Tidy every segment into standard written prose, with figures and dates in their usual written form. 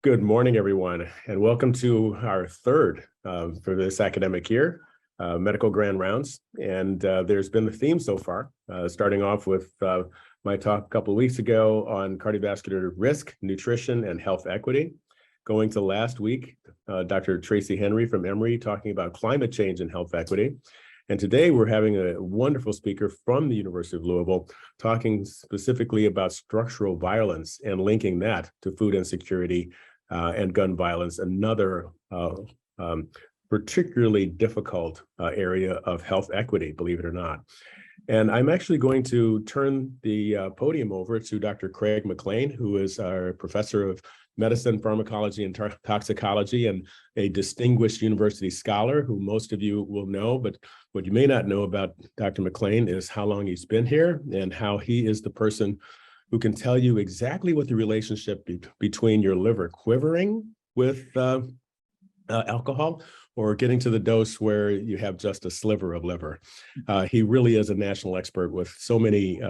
Good morning, everyone, and welcome to our third for this academic year, Medical Grand Rounds. And there's been the theme so far, starting off with my talk a couple of weeks ago on cardiovascular risk, nutrition, and health equity. Going to last week, Dr. Tracy Henry from Emory talking about climate change and health equity. And today we're having a wonderful speaker from the University of Louisville talking specifically about structural violence and linking that to food insecurity and gun violence, another particularly difficult area of health equity, believe it or not. And I'm actually going to turn the podium over to Dr. Craig McLean, who is our professor of medicine, pharmacology, and toxicology, and a distinguished university scholar who most of you will know. But what you may not know about Dr. McLean is how long he's been here and how he is the person who can tell you exactly what the relationship between your liver quivering with alcohol or getting to the dose where you have just a sliver of liver. He really is a national expert with so many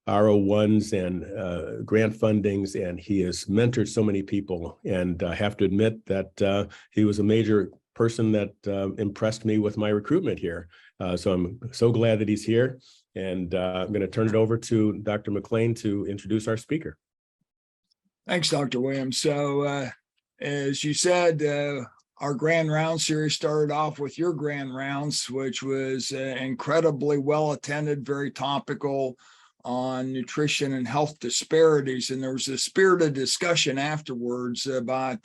R01s and grant fundings, and he has mentored so many people. And I have to admit that he was a major person that impressed me with my recruitment here. So I'm so glad that he's here. And I'm going to turn it over to Dr. McLean to introduce our speaker. Thanks, Dr. Williams. So as you said, our Grand Round series started off with your Grand Rounds, which was incredibly well attended, very topical on nutrition and health disparities. And there was a spirited discussion afterwards about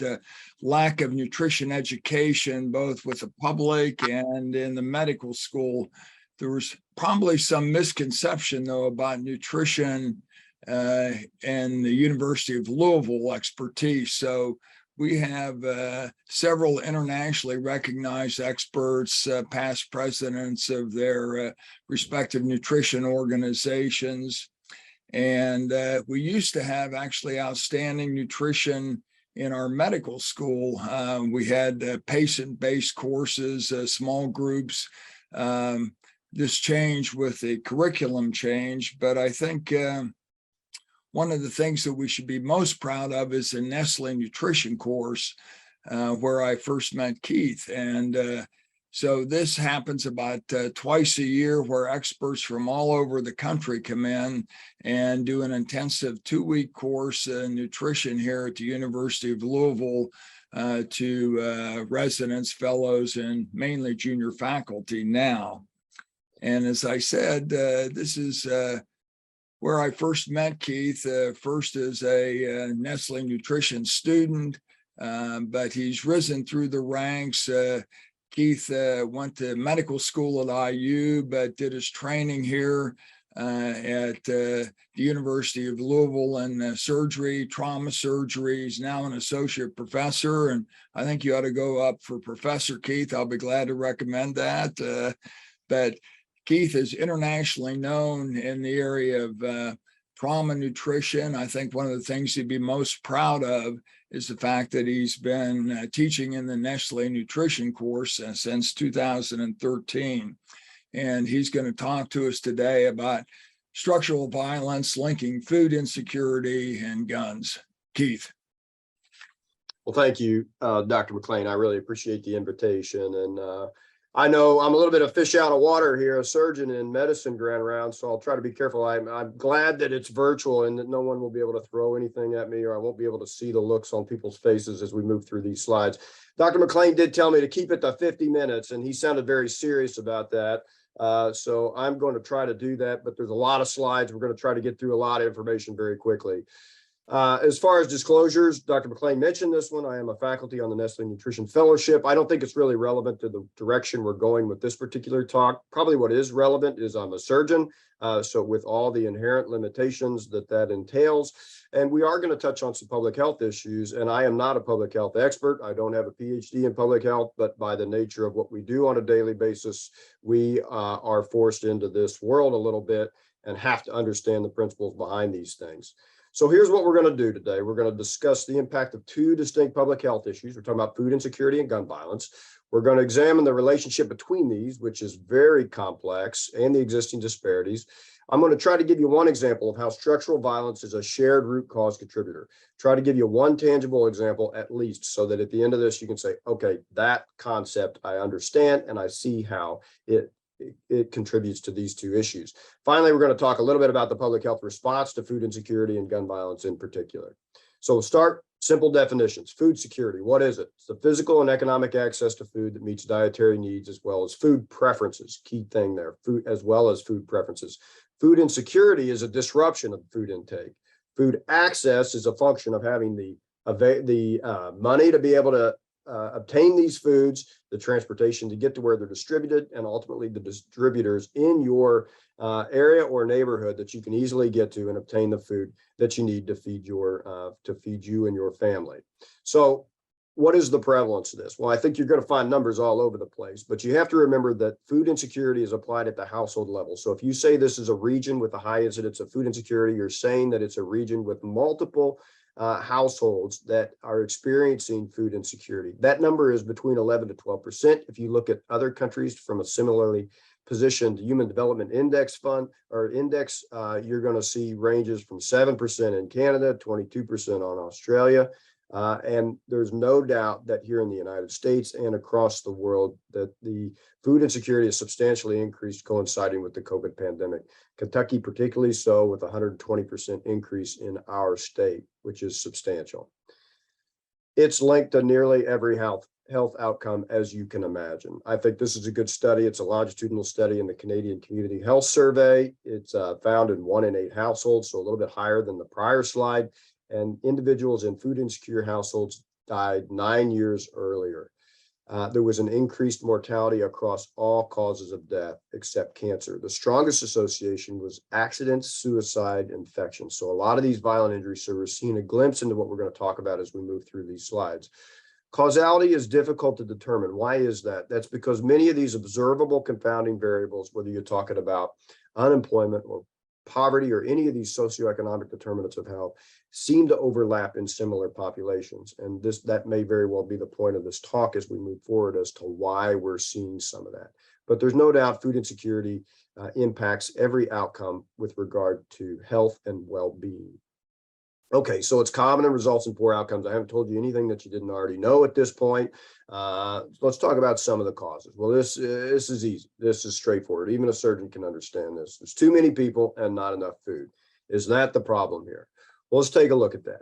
lack of nutrition education, both with the public and in the medical school. There was probably some misconception, though, about nutrition and the University of Louisville expertise. So we have several internationally recognized experts, past presidents of their respective nutrition organizations. And we used to have actually outstanding nutrition in our medical school. We had patient-based courses, small groups. This changed with the curriculum change, but I think one of the things that we should be most proud of is the Nestle nutrition course, where I first met Keith. And so this happens about twice a year, where experts from all over the country come in and do an intensive 2-week course in nutrition here at the University of Louisville to residents, fellows, and mainly junior faculty now. And as I said, this is where I first met Keith, first as a Nestle nutrition student, but he's risen through the ranks. Keith went to medical school at IU, but did his training here at the University of Louisville in surgery, trauma surgery. He's now an associate professor, and I think you ought to go up for Professor Keith. I'll be glad to recommend that. But Keith is internationally known in the area of trauma nutrition. I think one of the things he'd be most proud of is the fact that he's been teaching in the Nestle nutrition course since 2013. And he's going to talk to us today about structural violence linking food insecurity and guns. Keith. Well, thank you, Dr. McLean. I really appreciate the invitation. And I know I'm a little bit of fish out of water here, a surgeon in medicine Grand Round, so I'll try to be careful. I'm glad that it's virtual and that no one will be able to throw anything at me, or I won't be able to see the looks on people's faces as we move through these slides. Dr. McLean did tell me to keep it to 50 minutes, and he sounded very serious about that. So I'm going to try to do that, but there's a lot of slides. We're going to try to get through a lot of information very quickly. As far as disclosures, Dr. McLean mentioned this one. I am a faculty on the Nestle Nutrition Fellowship. I don't think it's really relevant to the direction we're going with this particular talk. Probably what is relevant is I'm a surgeon, so with all the inherent limitations that entails. And we are going to touch on some public health issues, and I am not a public health expert. I don't have a PhD in public health, but by the nature of what we do on a daily basis, we are forced into this world a little bit and have to understand the principles behind these things. So here's what we're going to do today. We're going to discuss the impact of 2 distinct public health issues. We're talking about food insecurity and gun violence. We're going to examine the relationship between these, which is very complex, and the existing disparities. I'm going to try to give you one example of how structural violence is a shared root cause contributor. Try to give you one tangible example at least, so that at the end of this, you can say, okay, that concept I understand and I see how it contributes to these two issues. Finally, we're going to talk a little bit about the public health response to food insecurity and gun violence in particular. So we'll start simple definitions. Food security, what is it? It's the physical and economic access to food that meets dietary needs, as well as food preferences. Key thing there, food as well as food preferences. Food insecurity is a disruption of food intake. Food access is a function of having the money to be able to obtain these foods, the transportation to get to where they're distributed, and ultimately the distributors in your area or neighborhood that you can easily get to and obtain the food that you need to feed you and your family. So what is the prevalence of this? Well, I think you're going to find numbers all over the place, but you have to remember that food insecurity is applied at the household level. So if you say this is a region with a high incidence of food insecurity, you're saying that it's a region with multiple households that are experiencing food insecurity. That number is between 11 to 12%. If you look at other countries from a similarly positioned Human Development Index fund or index, you're going to see ranges from 7% in Canada, 22% on Australia. And there's no doubt that here in the United States and across the world that the food insecurity has substantially increased coinciding with the COVID pandemic. Kentucky particularly so, with 120% increase in our state, which is substantial. It's linked to nearly every health outcome, as you can imagine. I think this is a good study. It's a longitudinal study in the Canadian Community Health Survey. It's found in 1 in 8 households, so a little bit higher than the prior slide. And individuals in food insecure households died 9 years earlier. There was an increased mortality across all causes of death except cancer. The strongest association was accidents, suicide, infection. So a lot of these violent injuries, so we're seeing a glimpse into what we're going to talk about as we move through these slides. Causality is difficult to determine. Why is that? That's because many of these observable confounding variables, whether you're talking about unemployment or poverty or any of these socioeconomic determinants of health, seem to overlap in similar populations. And that may very well be the point of this talk as we move forward as to why we're seeing some of that. But there's no doubt food insecurity impacts every outcome with regard to health and well-being. Okay, so it's common and results in poor outcomes. I haven't told you anything that you didn't already know at this point. Let's talk about some of the causes. Well, this is easy. This is straightforward. Even a surgeon can understand this. There's too many people and not enough food. Is that the problem here? Well, let's take a look at that.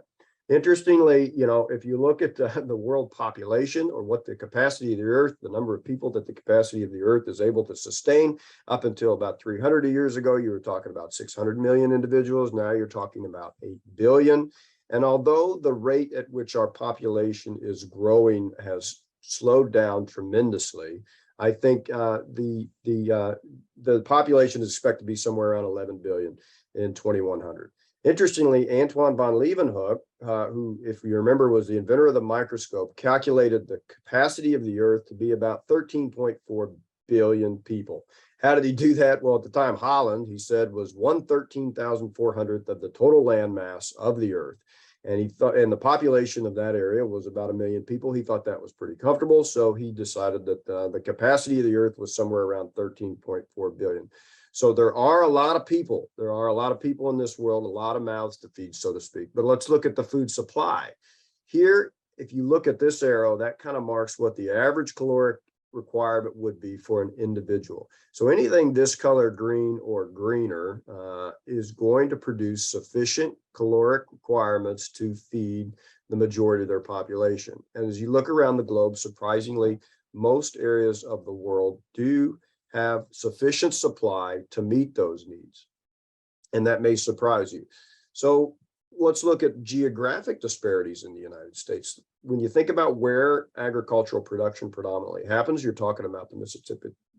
Interestingly, if you look at the world population, or what the capacity of the earth, the number of people that the capacity of the earth is able to sustain, up until about 300 years ago, you were talking about 600 million individuals. Now you're talking about 8 billion. And although the rate at which our population is growing has slowed down tremendously, I think the population is expected to be somewhere around 11 billion in 2100. Interestingly, Antoine von Leeuwenhoek, who, if you remember, was the inventor of the microscope, calculated the capacity of the earth to be about 13.4 billion people. How did he do that? Well, at the time, Holland, he said, was 113,400th of the total land mass of the earth. And he thought, and the population of that area was about 1 million people. He thought that was pretty comfortable. So he decided that the capacity of the earth was somewhere around 13.4 billion. So there are a lot of people. There are a lot of people in this world, a lot of mouths to feed, so to speak. But let's look at the food supply. Here, if you look at this arrow, that kind of marks what the average caloric requirement would be for an individual. So anything this color green or greener is going to produce sufficient caloric requirements to feed the majority of their population. And as you look around the globe, surprisingly, most areas of the world do have sufficient supply to meet those needs. And that may surprise you. So let's look at geographic disparities in the United States. When you think about where agricultural production predominantly happens, you're talking about the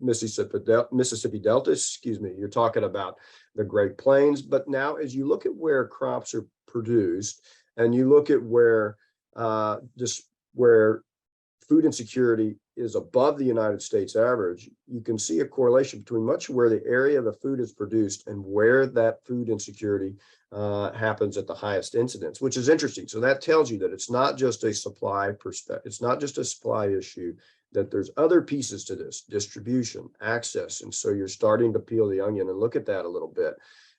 Mississippi Delta, you're talking about the Great Plains. But now as you look at where crops are produced and you look at where food insecurity is above the United States average, you can see a correlation between much of where the area of the food is produced and where that food insecurity happens at the highest incidence, which is interesting. So that tells you that it's not just a supply perspective, it's not just a supply issue, that there's other pieces to this: distribution, access. And so you're starting to peel the onion and look at that a little bit.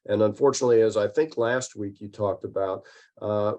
And unfortunately, as I think last week you talked about,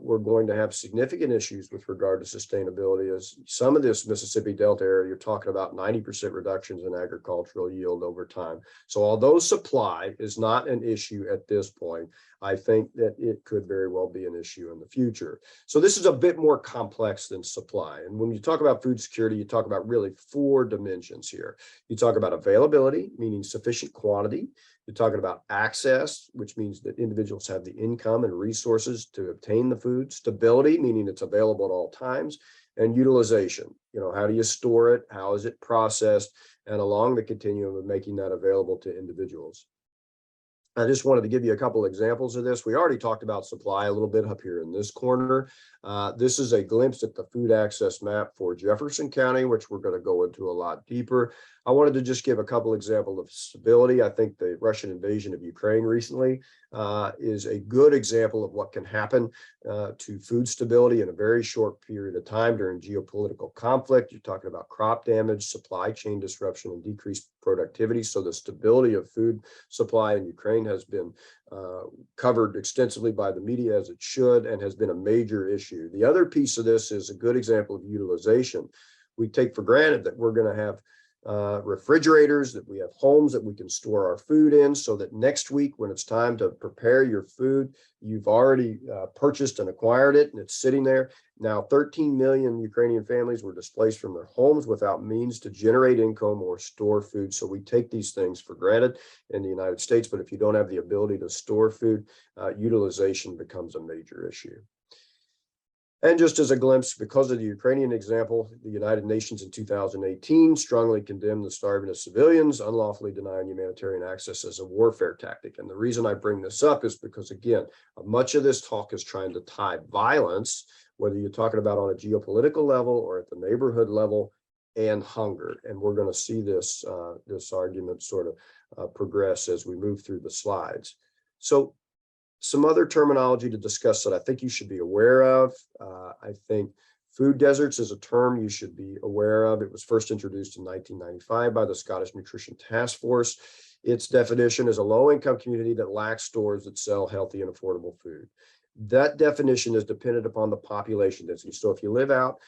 we're going to have significant issues with regard to sustainability, as some of this Mississippi Delta area, you're talking about 90% reductions in agricultural yield over time. So although supply is not an issue at this point, I think that it could very well be an issue in the future. So this is a bit more complex than supply. And when you talk about food security, you talk about really 4 dimensions here. You talk about availability, meaning sufficient quantity. You're talking about access, which means that individuals have the income and resources to obtain the food. Stability, meaning it's available at all times. And utilization, how do you store it? How is it processed? And along the continuum of making that available to individuals. I just wanted to give you a couple examples of this. We already talked about supply a little bit up here in this corner. This is a glimpse at the food access map for Jefferson County, which we're going to go into a lot deeper. I wanted to just give a couple examples of stability. I think the Russian invasion of Ukraine recently is a good example of what can happen to food stability in a very short period of time during geopolitical conflict. You're talking about crop damage, supply chain disruption, and decreased productivity. So the stability of food supply in Ukraine has been covered extensively by the media, as it should, and has been a major issue. The other piece of this is a good example of utilization. We take for granted that we're going to have refrigerators, that we have homes that we can store our food in, so that next week when it's time to prepare your food, you've already purchased and acquired it and it's sitting there. Now 13 million Ukrainian families were displaced from their homes without means to generate income or store food. So we take these things for granted in the United States, but if you don't have the ability to store food, utilization becomes a major issue. And just as a glimpse, because of the Ukrainian example, the United Nations in 2018 strongly condemned the starving of civilians, unlawfully denying humanitarian access as a warfare tactic. And the reason I bring this up is because, again, much of this talk is trying to tie violence, whether you're talking about on a geopolitical level or at the neighborhood level, and hunger. And we're going to see this, this argument sort of progress as we move through the slides. So some other terminology to discuss that I think you should be aware of. I think food deserts is a term you should be aware of. It was first introduced in 1995 by the Scottish Nutrition Task Force. Its definition is a low-income community that lacks stores that sell healthy and affordable food. That definition is dependent upon the population density. So if you live out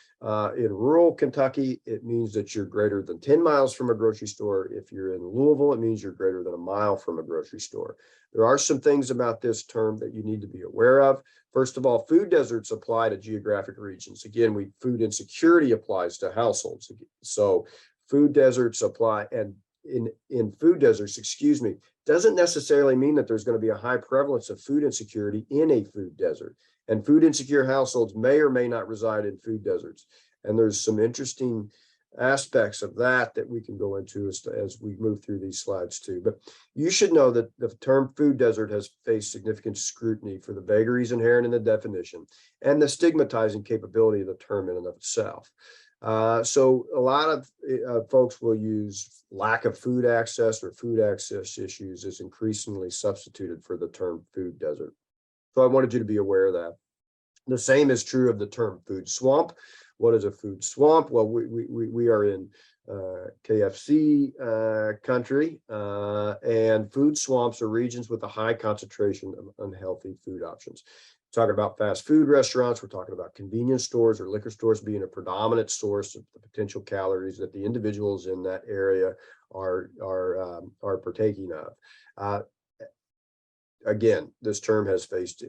in rural Kentucky, it means that you're greater than 10 miles from a grocery store. If you're in Louisville, it means you're greater than a mile from a grocery store. There are some things about this term that you need to be aware of. First of all, food deserts apply to geographic regions. Again, food insecurity applies to households. So food deserts apply, and in food deserts, doesn't necessarily mean that there's going to be a high prevalence of food insecurity in a food desert. And food insecure households may or may not reside in food deserts. And there's some interesting aspects of that we can go into as we move through these slides too. But you should know that the term food desert has faced significant scrutiny for the vagaries inherent in the definition and the stigmatizing capability of the term in and of itself. So a lot of folks will use lack of food access or food access issues as increasingly substituted for the term food desert. So I wanted you to be aware of that. The same is true of the term food swamp. What is a food swamp? Well, we are in KFC country, and food swamps are regions with a high concentration of unhealthy food options. Talking about fast food restaurants, we're talking about convenience stores or liquor stores being a predominant source of the potential calories that the individuals in that area are partaking of. Again, this term has faced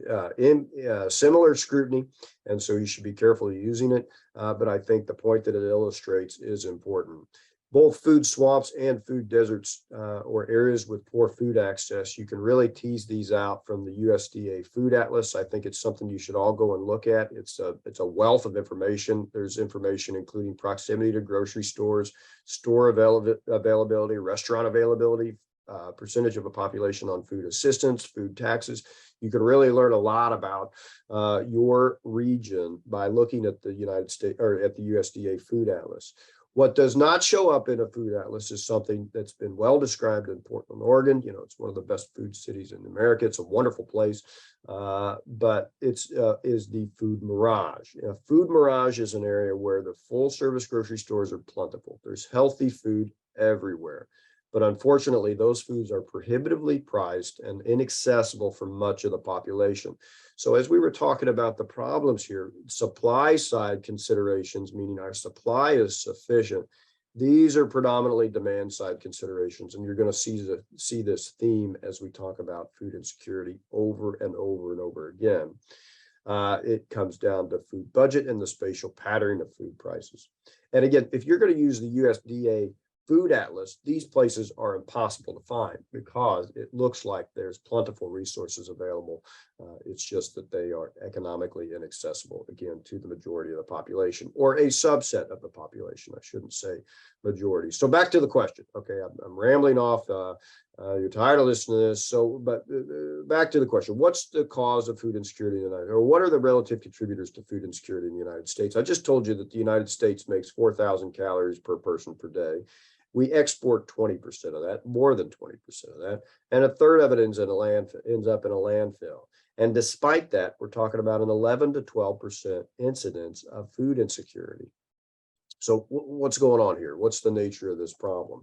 similar scrutiny, and so you should be careful using it. But I think the point that it illustrates is important. Both food swamps and food deserts or areas with poor food access, you can really tease these out from the USDA Food Atlas. I think it's something you should all go and look at. It's a wealth of information. There's information including proximity to grocery stores, store availability, restaurant availability, percentage of a population on food assistance, food taxes. You can really learn a lot about your region by looking at the United States or at the USDA Food Atlas. What does not show up in a food atlas is something that's been well described in Portland, Oregon. You know, it's one of the best food cities in America. It's a wonderful place, but it's is the food mirage. Food mirage is an area where the full service grocery stores are plentiful. There's healthy food everywhere. But unfortunately, those foods are prohibitively priced and inaccessible for much of the population. So as we were talking about the problems here, supply side considerations, meaning our supply is sufficient. These are predominantly demand side considerations, and you're going to see this theme as we talk about food insecurity over and over and over again. It comes down to food budget and the spatial patterning of food prices. And again, if you're going to use the USDA food atlas, these places are impossible to find because it looks like there's plentiful resources available. It's just that they are economically inaccessible, again, to the majority of the population, or a subset of the population. I shouldn't say majority. So back to the question. Okay, I'm rambling off. You're tired of listening to this. So, but back to the question. What's the cause of food insecurity in the United States? Or what are the relative contributors to food insecurity in the United States? I just told you that the United States makes 4,000 calories per person per day. We export 20% of that, more than 20% of that, and a third of it ends up in a landfill. And despite that, we're talking about an 11 to 12% incidence of food insecurity. So what's going on here? What's the nature of this problem?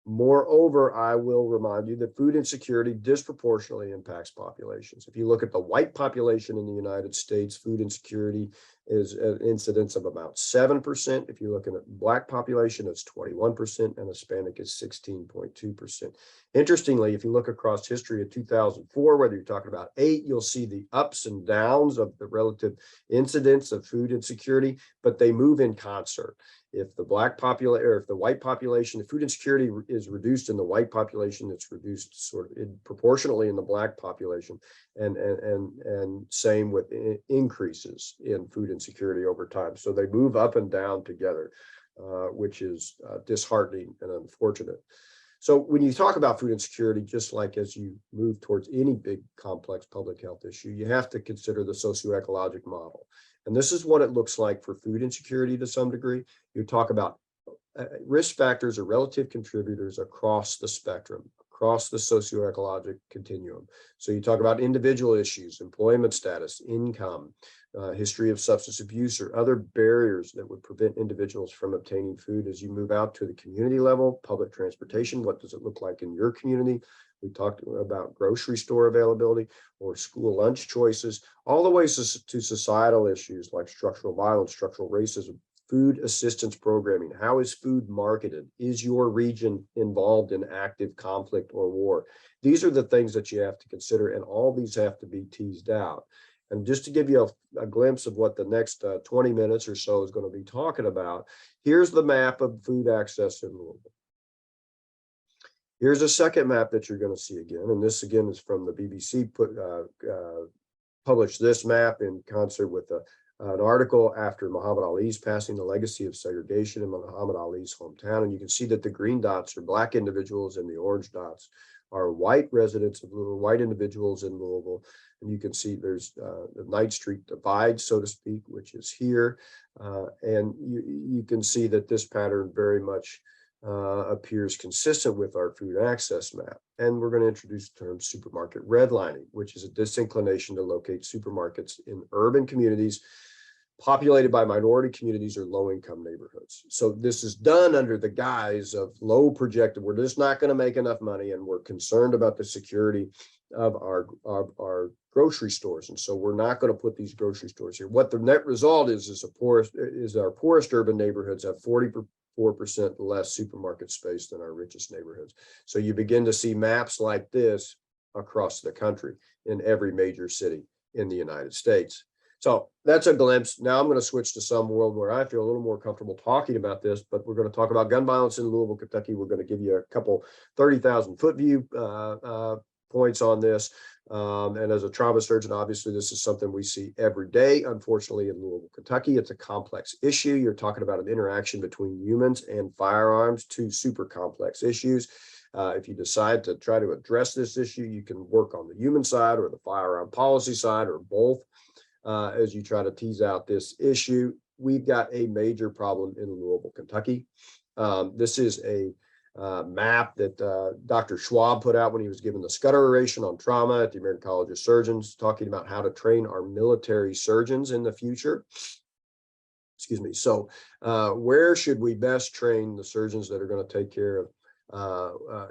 Moreover, I will remind you that food insecurity disproportionately impacts populations. If you look at the white population in the United States, food insecurity is an incidence of about 7%. If you're looking at Black population, it's 21%, and Hispanic is 16.2%. Interestingly, if you look across history of 2004, whether you're talking about 8, you'll see the ups and downs of the relative incidence of food insecurity, but they move in concert. If the Black population, or if the white population, if food insecurity is reduced in the white population, it's reduced sort of proportionally in the Black population, and same with increases in food insecurity over time. So they move up and down together, which is disheartening and unfortunate. So when you talk about food insecurity, just like as you move towards any big complex public health issue, you have to consider the socioecologic model. And this is what it looks like for food insecurity to some degree. You talk about risk factors or relative contributors across the spectrum, across the socioecologic continuum. So you talk about individual issues, employment status, income, history of substance abuse, or other barriers that would prevent individuals from obtaining food. As you move out to the community level, public transportation, what does it look like in your community? We talked about grocery store availability or school lunch choices, all the ways to societal issues like structural violence, structural racism, food assistance programming. How is food marketed? Is your region involved in active conflict or war? These are the things that you have to consider, and all these have to be teased out. And just to give you a glimpse of what the next 20 minutes or so is going to be talking about, here's the map of food access in Louisville. Here's a second map that you're going to see again, and this again is from the BBC, published this map in concert with an article after Muhammad Ali's passing, the legacy of segregation in Muhammad Ali's hometown. And you can see that the green dots are Black individuals and the orange dots are white residents of Louisville, white individuals in Louisville. And you can see there's the Ninth Street divide, so to speak, which is here. And you can see that this pattern very much appears consistent with our food access map. And we're going to introduce the term supermarket redlining, which is a disinclination to locate supermarkets in urban communities populated by minority communities or low-income neighborhoods. So this is done under the guise of low projected, we're just not going to make enough money, and we're concerned about the security of our grocery stores. And so we're not going to put these grocery stores here. What the net result is our poorest urban neighborhoods have 44% less supermarket space than our richest neighborhoods. So you begin to see maps like this across the country in every major city in the United States. So that's a glimpse. Now I'm going to switch to some world where I feel a little more comfortable talking about this, but we're going to talk about gun violence in Louisville, Kentucky. We're going to give you a couple 30,000 foot view points on this. And as a trauma surgeon, obviously, this is something we see every day, unfortunately, in Louisville, Kentucky. It's a complex issue. You're talking about an interaction between humans and firearms, two super complex issues. If you decide to try to address this issue, you can work on the human side or the firearm policy side or both as you try to tease out this issue. we've got a major problem in Louisville, Kentucky. This is a map that Dr. Schwab put out when he was given the Scudder Oration on trauma at the American College of Surgeons, talking about how to train our military surgeons in the future. Excuse me. So where should we best train the surgeons that are going to take care of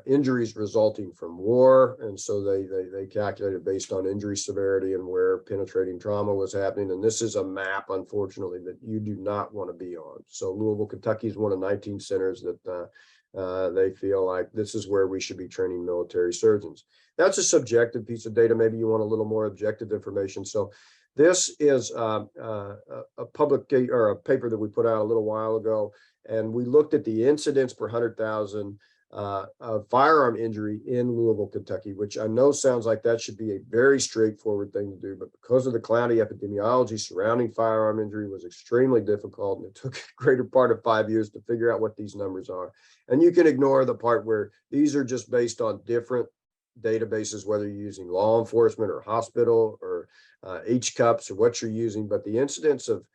injuries resulting from war? And so they calculated based on injury severity and where penetrating trauma was happening. And this is a map, unfortunately, that you do not want to be on. So Louisville, Kentucky is one of 19 centers that they feel like this is where we should be training military surgeons. That's a subjective piece of data. Maybe you want a little more objective information. So this is a public or a paper that we put out a little while ago, and we looked at the incidence per 100,000 of firearm injury in Louisville, Kentucky, which I know sounds like that should be a very straightforward thing to do, but because of the cloudy epidemiology surrounding firearm injury was extremely difficult, and it took a greater part of 5 years to figure out what these numbers are. And you can ignore the part where these are just based on different databases, whether you're using law enforcement or hospital or HCUPs or what you're using, but the incidence of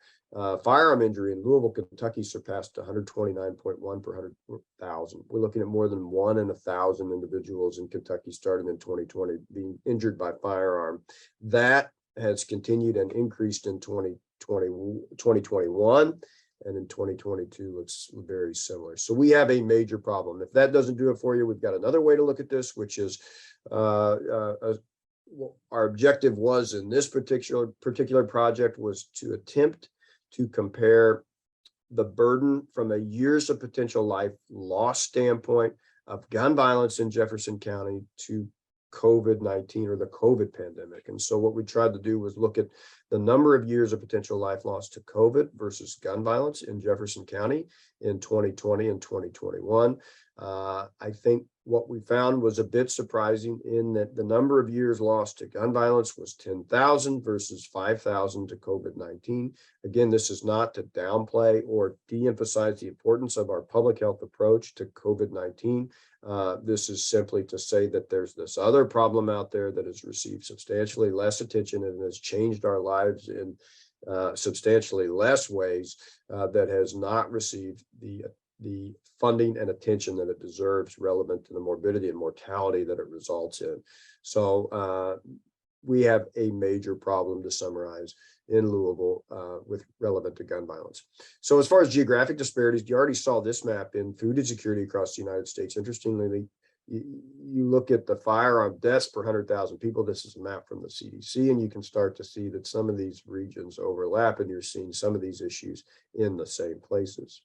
firearm injury in Louisville, Kentucky surpassed 129.1 per 100,000. We're looking at more than 1 in 1,000 individuals in Kentucky starting in 2020 being injured by firearm. That has continued and increased in 2021. And in 2022 looks very similar. So we have a major problem. If that doesn't do it for you, we've got another way to look at this, which is our objective was in this particular project was to attempt to compare the burden from a years of potential life loss standpoint of gun violence in Jefferson County to COVID-19 or the COVID pandemic. And so what we tried to do was look at the number of years of potential life loss to COVID versus gun violence in Jefferson County in 2020 and 2021. I think what we found was a bit surprising in that the number of years lost to gun violence was 10,000 versus 5,000 to COVID-19. Again, this is not to downplay or de-emphasize the importance of our public health approach to COVID-19. This is simply to say that there's this other problem out there that has received substantially less attention and has changed our lives in substantially less ways that has not received the funding and attention that it deserves relevant to the morbidity and mortality that it results in. So we have a major problem, to summarize, in Louisville with relevant to gun violence. So as far as geographic disparities, you already saw this map in food insecurity across the United States. Interestingly, you look at the firearm deaths per 100,000 people. This is a map from the CDC, and you can start to see that some of these regions overlap, and you're seeing some of these issues in the same places.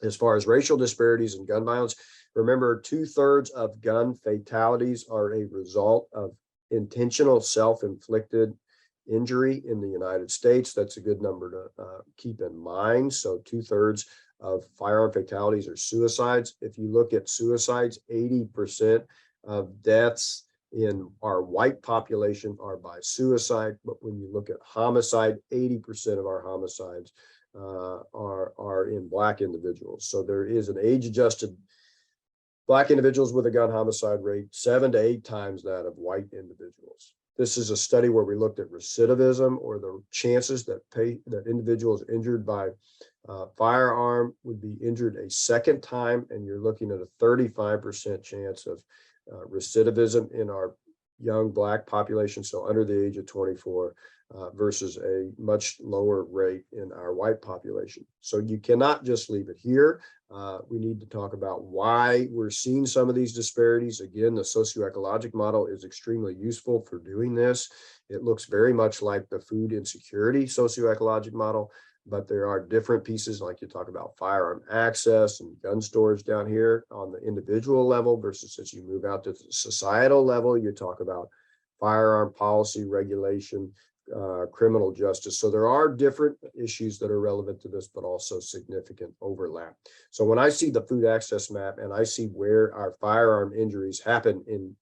As far as racial disparities in gun violence, remember 2/3 of gun fatalities are a result of intentional self-inflicted injury in the United States. That's a good number to keep in mind. So 2/3 of firearm fatalities are suicides. If you look at suicides, 80% of deaths in our white population are by suicide. But when you look at homicide, 80% of our homicides are in Black individuals. So there is an age-adjusted Black individuals with a gun homicide rate 7 to 8 times that of white individuals. This is a study where we looked at recidivism, or the chances that individuals injured by firearm would be injured a second time, and you're looking at a 35% chance of recidivism in our young Black population, so under the age of 24, versus a much lower rate in our white population. So you cannot just leave it here. We need to talk about why we're seeing some of these disparities. Again, the socioecologic model is extremely useful for doing this. It looks very much like the food insecurity socioecologic model, but there are different pieces, like you talk about firearm access and gun storage down here on the individual level versus as you move out to the societal level, you talk about firearm policy, regulation, criminal justice. So there are different issues that are relevant to this, but also significant overlap. So when I see the food access map and I see where our firearm injuries happen in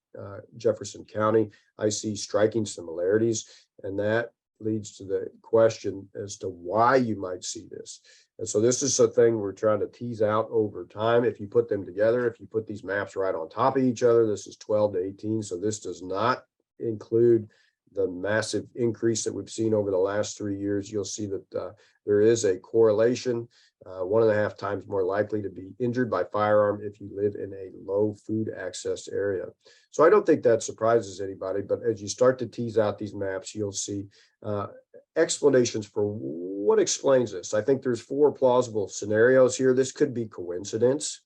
Jefferson County, I see striking similarities, and that leads to the question as to why you might see this. And so this is a thing we're trying to tease out over time. If you put them together, if you put these maps right on top of each other, this is 12 to 18. So this does not include the massive increase that we've seen over the last 3 years, you'll see that there is a correlation, 1.5 times more likely to be injured by firearm if you live in a low food access area. So I don't think that surprises anybody, but as you start to tease out these maps, you'll see explanations for what explains this. I think there's 4 plausible scenarios here. This could be coincidence.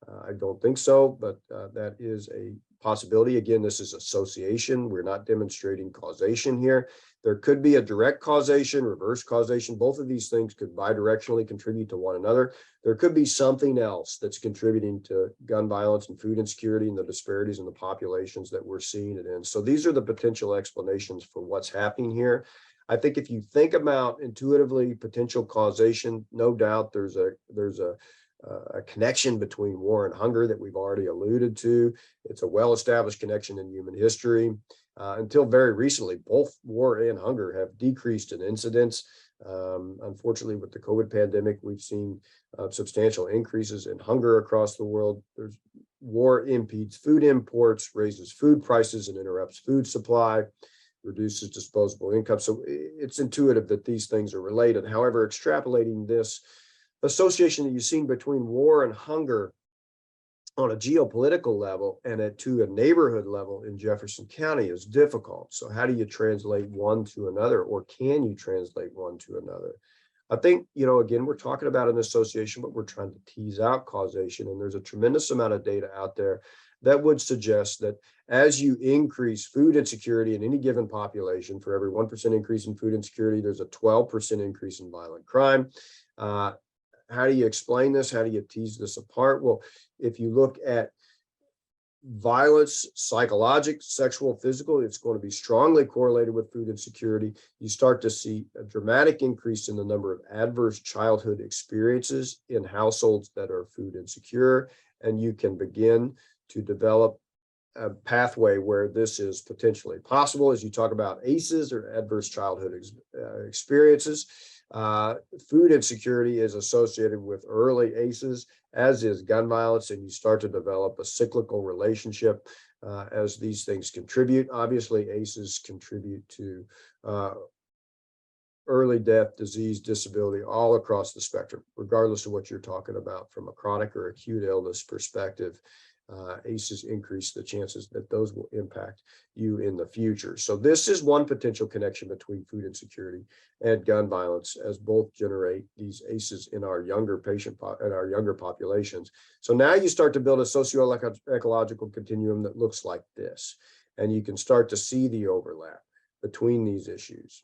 I don't think so, but that is a possibility. Again, this is association. We're not demonstrating causation here. There could be a direct causation, reverse causation. Both of these things could bidirectionally contribute to one another. There could be something else that's contributing to gun violence and food insecurity and the disparities in the populations that we're seeing it in. So these are the potential explanations for what's happening here. I think if you think about intuitively potential causation, no doubt there's a connection between war and hunger that we've already alluded to. It's a well-established connection in human history. Until very recently, both war and hunger have decreased in incidence. Unfortunately, with the COVID pandemic, we've seen substantial increases in hunger across the world. War impedes food imports, raises food prices, and interrupts food supply, reduces disposable income. So it's intuitive that these things are related. However, extrapolating this association that you've seen between war and hunger on a geopolitical level and to a neighborhood level in Jefferson County is difficult. So how do you translate one to another, or can you translate one to another? I think, again, we're talking about an association, but we're trying to tease out causation. And there's a tremendous amount of data out there that would suggest that as you increase food insecurity in any given population, for every 1% increase in food insecurity, there's a 12% increase in violent crime. How do you explain this? How do you tease this apart? Well, if you look at violence, psychological, sexual, physical, it's going to be strongly correlated with food insecurity. You start to see a dramatic increase in the number of adverse childhood experiences in households that are food insecure, and you can begin to develop a pathway where this is potentially possible. As you talk about ACEs, or adverse childhood experiences, food insecurity is associated with early ACEs, as is gun violence, and you start to develop a cyclical relationship as these things contribute. Obviously, ACEs contribute to early death, disease, disability, all across the spectrum, regardless of what you're talking about from a chronic or acute illness perspective. ACEs increase the chances that those will impact you in the future. So this is one potential connection between food insecurity and gun violence, as both generate these ACEs in our younger populations. So now you start to build a socio-ecological continuum that looks like this, and you can start to see the overlap between these issues.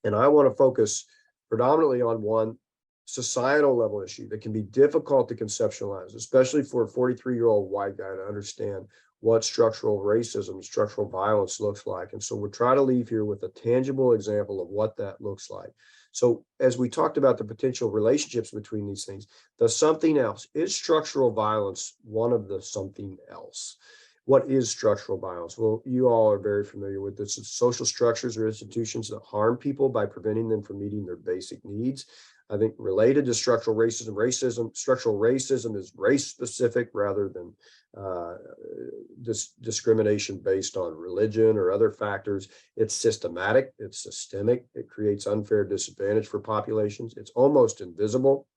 And I want to focus predominantly on one societal level issue that can be difficult to conceptualize, especially for a 43-year-old white guy to understand what structural racism, structural violence looks like. And so we're trying to leave here with a tangible example of what that looks like. So as we talked about the potential relationships between these things, the something else, is structural violence one of the something else? What is structural violence? Well, you all are very familiar with this. It's social structures or institutions that harm people by preventing them from meeting their basic needs. I think related to structural racism is race specific rather than discrimination based on religion or other factors. It's systematic, it's systemic, it creates unfair disadvantage for populations. It's almost invisible.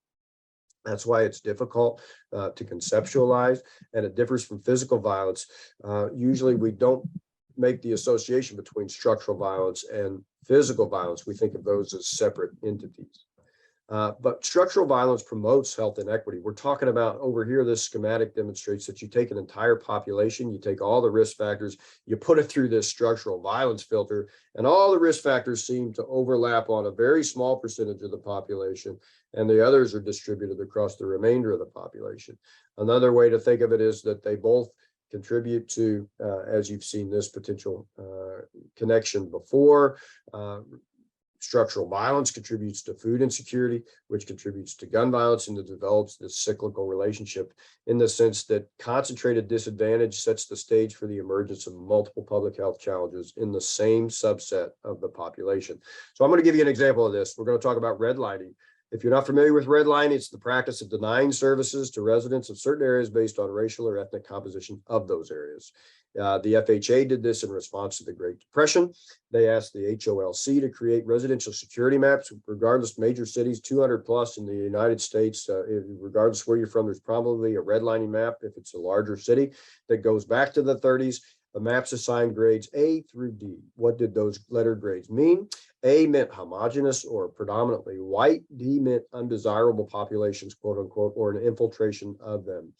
That's why it's difficult to conceptualize, and it differs from physical violence. Usually we don't make the association between structural violence and physical violence. We think of those as separate entities. But structural violence promotes health inequity. We're talking about over here, this schematic demonstrates that you take an entire population, you take all the risk factors, you put it through this structural violence filter, and all the risk factors seem to overlap on a very small percentage of the population, and the others are distributed across the remainder of the population. Another way to think of it is that they both contribute to, as you've seen this potential connection before, structural violence contributes to food insecurity, which contributes to gun violence, and it develops this cyclical relationship in the sense that concentrated disadvantage sets the stage for the emergence of multiple public health challenges in the same subset of the population. So I'm going to give you an example of this. We're going to talk about redlining. If you're not familiar with redlining, it's the practice of denying services to residents of certain areas based on racial or ethnic composition of those areas. The FHA did this in response to the Great Depression. They asked the HOLC to create residential security maps, regardless major cities, 200 plus in the United States, regardless where you're from, there's probably a redlining map if it's a larger city that goes back to the 30s. The maps assigned grades A through D. What did those letter grades mean? A meant homogeneous or predominantly white. D meant undesirable populations, quote unquote, or an infiltration of them.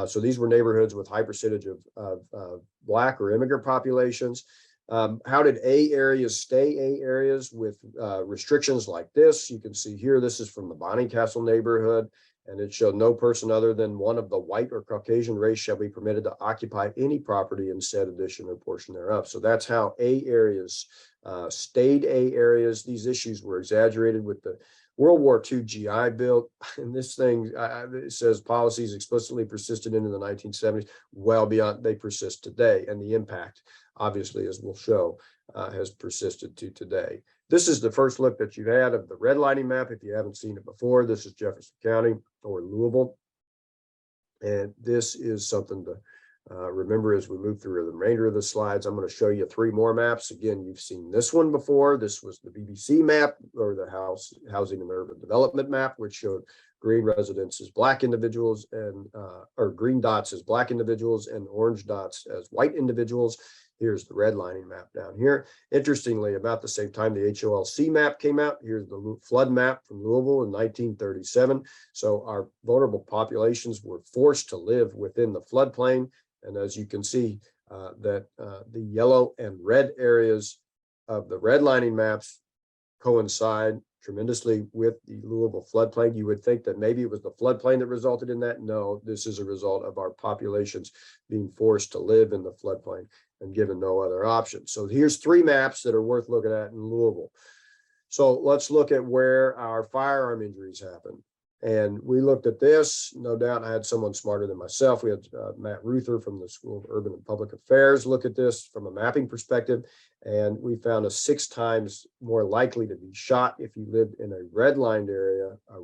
So these were neighborhoods with high percentage of Black or immigrant populations. How did A areas stay A areas with restrictions like this? You can see here, this is from the Bonnycastle neighborhood, and it showed no person other than one of the white or Caucasian race shall be permitted to occupy any property in said addition or portion thereof. So that's how A areas stayed A areas. These issues were exaggerated with the World War II GI Bill, and this thing it says policies explicitly persisted into the 1970s, well beyond they persist today, and the impact, obviously, as we'll show, has persisted to today. This is the first look that you've had of the redlining map. If you haven't seen it before, this is Jefferson County or Louisville, and this is something to remember as we move through the remainder of the slides. I'm going to show you 3 more maps. Again, you've seen this one before. This was the BBC map, or the Housing and Urban Development map, which showed green residents as Black individuals and or green dots as Black individuals and orange dots as white individuals. Here's the redlining map down here. Interestingly, about the same time the HOLC map came out, here's the flood map from Louisville in 1937. So our vulnerable populations were forced to live within the floodplain. And as you can see, the yellow and red areas of the redlining maps coincide tremendously with the Louisville floodplain. You would think that maybe it was the floodplain that resulted in that. No, this is a result of our populations being forced to live in the floodplain and given no other option. So here's 3 maps that are worth looking at in Louisville. So let's look at where our firearm injuries happen. And we looked at this. No doubt I had someone smarter than myself. We had Matt Ruther from the School of Urban and Public Affairs look at this from a mapping perspective. And we found a 6 times more likely to be shot if you lived in a redlined area, a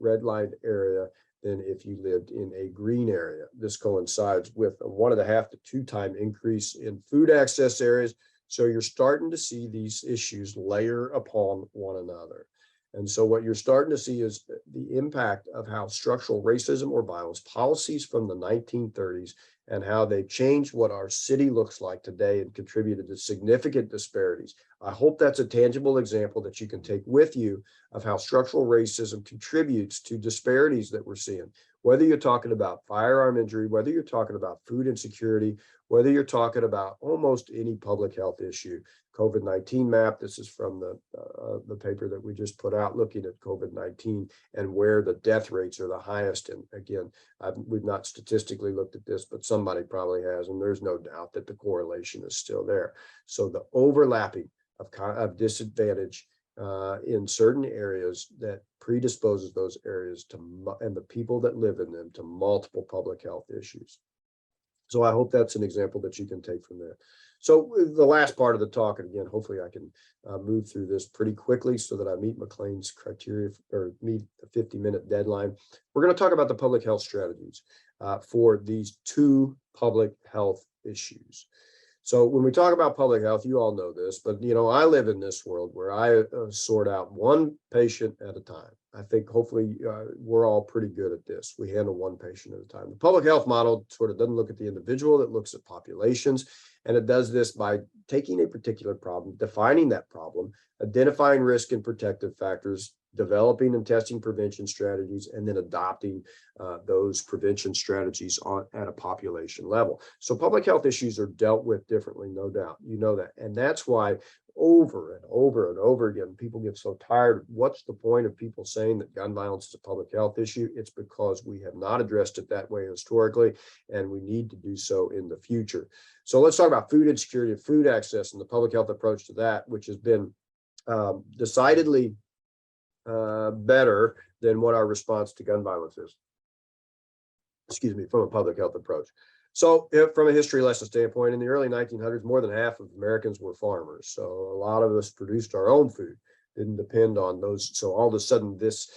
redlined area, than if you lived in a green area. This coincides with a 1.5 to 2 time increase in food access areas. So you're starting to see these issues layer upon one another. And so what you're starting to see is the impact of how structural racism or violence policies from the 1930s and how they've changed what our city looks like today and contributed to significant disparities. I hope that's a tangible example that you can take with you of how structural racism contributes to disparities that we're seeing. Whether you're talking about firearm injury, whether you're talking about food insecurity, whether you're talking about almost any public health issue. COVID-19 map, this is from the paper that we just put out looking at COVID-19 and where the death rates are the highest. And again, we've not statistically looked at this, but somebody probably has, and there's no doubt that the correlation is still there. So the overlapping of disadvantage in certain areas that predisposes those areas to, and the people that live in them, to multiple public health issues. So I hope that's an example that you can take from there. So the last part of the talk, and again, hopefully I can move through this pretty quickly so that I meet McLean's criteria or meet the 50-minute deadline. We're going to talk about the public health strategies for these 2 public health issues. So when we talk about public health, you all know this, but I live in this world where I sort out one patient at a time. I think hopefully we're all pretty good at this. We handle one patient at a time. The public health model sort of doesn't look at the individual, it looks at populations, and it does this by taking a particular problem, defining that problem, identifying risk and protective factors, developing and testing prevention strategies, and then adopting those prevention strategies at a population level. So public health issues are dealt with differently, no doubt. You know that. And that's why over and over and over again, people get so tired. What's the point of people saying that gun violence is a public health issue? It's because we have not addressed it that way historically, and we need to do so in the future. So let's talk about food insecurity and food access and the public health approach to that, which has been decidedly better than what our response to gun violence is. Excuse me, from a public health approach. So from a history lesson standpoint, in the early 1900s, more than half of Americans were farmers. So a lot of us produced our own food, didn't depend on those. So all of a sudden, this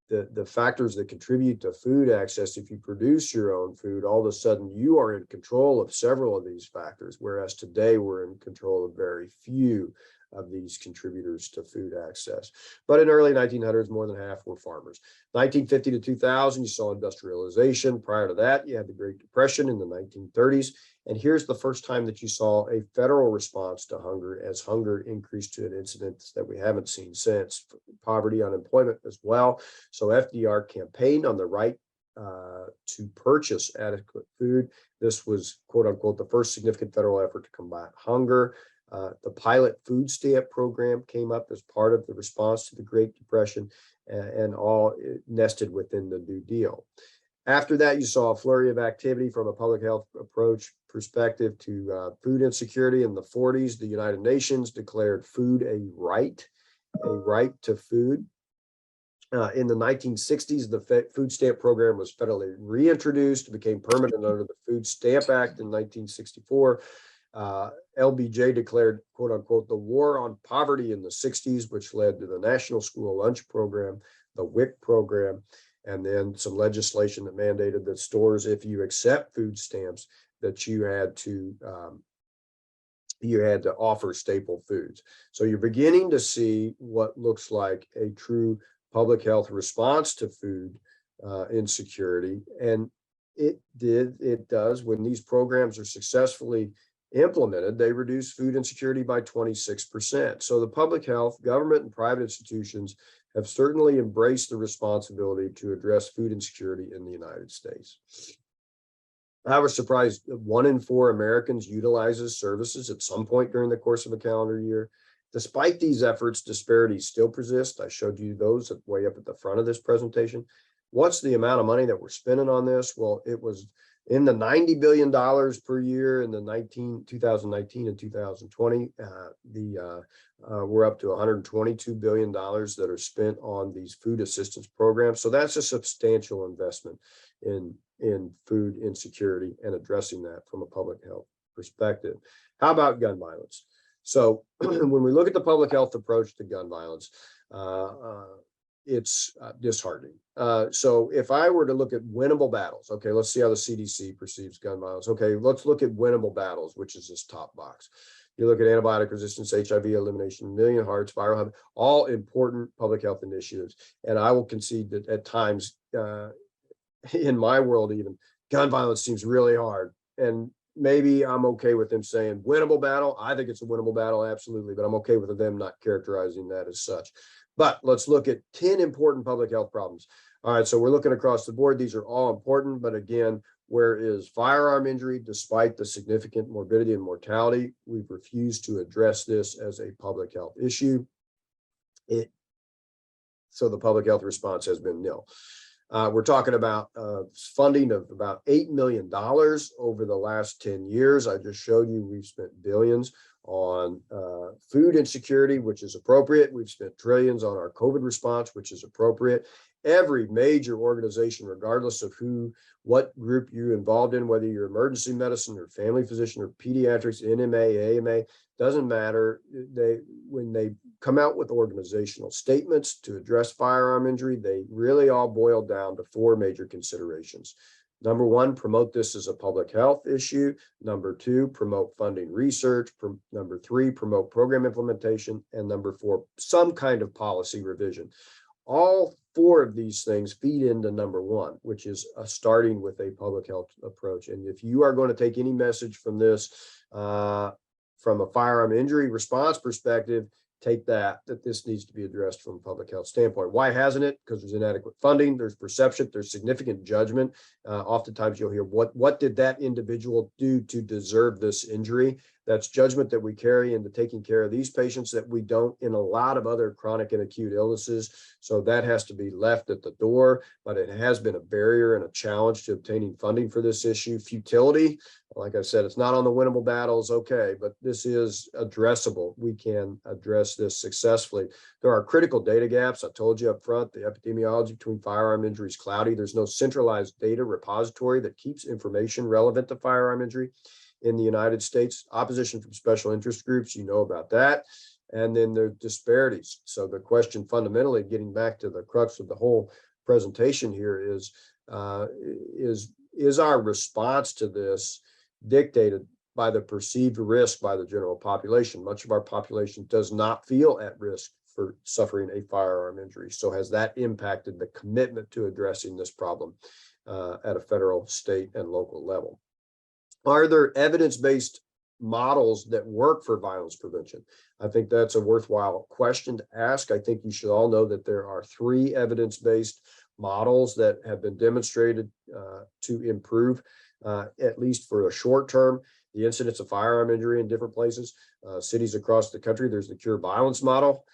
the factors that contribute to food access, if you produce your own food, all of a sudden you are in control of several of these factors, whereas today we're in control of very few of these contributors to food access. But in early 1900s, more than half were farmers. 1950 to 2000, you saw industrialization. Prior to that, you had the Great Depression in the 1930s. And here's the first time that you saw a federal response to hunger, as hunger increased to an incidence that we haven't seen since. Poverty, unemployment as well. So FDR campaigned on the right to purchase adequate food. This was, quote unquote, the first significant federal effort to combat hunger. The pilot food stamp program came up as part of the response to the Great Depression, and all nested within the New Deal. After that, you saw a flurry of activity from a public health approach perspective to food insecurity. In the 40s, the United Nations declared food a right to food. In the 1960s, the food stamp program was federally reintroduced, became permanent under the Food Stamp Act in 1964. LBJ declared, quote unquote, the war on poverty in the 60s, which led to the National School Lunch Program, the WIC program, and then some legislation that mandated that stores, if you accept food stamps, that you had to offer staple foods. So you're beginning to see what looks like a true public health response to food insecurity. And it does, when these programs are successfully implemented, they reduce food insecurity by 26%. So the public health, government, and private institutions have certainly embraced the responsibility to address food insecurity in the United States. I was surprised that 1 in 4 Americans utilizes services at some point during the course of a calendar year. Despite these efforts, disparities still persist. I showed you those way up at the front of this presentation. What's the amount of money that we're spending on this? Well, it was in the $90 billion per year in the 2019 and 2020. We're up to $122 billion that are spent on these food assistance programs. So that's a substantial investment in food insecurity and addressing that from a public health perspective. How about gun violence? So when we look at the public health approach to gun violence, it's disheartening. So if I were to look at winnable battles, okay, let's see how the CDC perceives gun violence. Okay, let's look at winnable battles, which is this top box. You look at antibiotic resistance, HIV elimination, million hearts, viral hub, all important public health initiatives. And I will concede that at times, in my world even, gun violence seems really hard. And maybe I'm okay with them saying winnable battle. I think it's a winnable battle, absolutely, but I'm okay with them not characterizing that as such. But let's look at 10 important public health problems. All right, so we're looking across the board. These are all important, but again, where is firearm injury? Despite the significant morbidity and mortality, we've refused to address this as a public health issue. So the public health response has been nil. We're talking about funding of about $8 million over the last 10 years. I just showed you we've spent billions on food insecurity, which is appropriate. We've spent trillions on our COVID response, which is appropriate. Every major organization, regardless of what group you're involved in, whether you're emergency medicine or family physician or pediatrics, NMA, AMA, doesn't matter. When they come out with organizational statements to address firearm injury, they really all boil down to 4 major considerations. Number 1, promote this as a public health issue. Number 2, promote funding research. Number 3, promote program implementation. And number 4, some kind of policy revision. All 4 of these things feed into number 1, which is starting with a public health approach. And if you are going to take any message from this, from a firearm injury response perspective, take that this needs to be addressed from a public health standpoint. Why hasn't it? Because there's inadequate funding, there's perception, there's significant judgment. Oftentimes you'll hear, what did that individual do to deserve this injury? That's judgment that we carry into taking care of these patients that we don't in a lot of other chronic and acute illnesses. So that has to be left at the door, but it has been a barrier and a challenge to obtaining funding for this issue. Futility, like I said, it's not on the winnable battles, okay, but this is addressable. We can address this successfully. There are critical data gaps. I told you up front, the epidemiology between firearm injury is cloudy. There's no centralized data repository that keeps information relevant to firearm injury in the United States. Opposition from special interest groups, you know about that. And then there are disparities. So the question fundamentally, getting back to the crux of the whole presentation here is our response to this dictated by the perceived risk by the general population. Much of our population does not feel at risk for suffering a firearm injury. So has that impacted the commitment to addressing this problem at a federal, state, and local level? Are there evidence-based models that work for violence prevention? I think that's a worthwhile question to ask. I think you should all know that there are 3 evidence-based models that have been demonstrated to improve, at least for a short term, the incidence of firearm injury in different places, cities across the country. There's the Cure Violence model,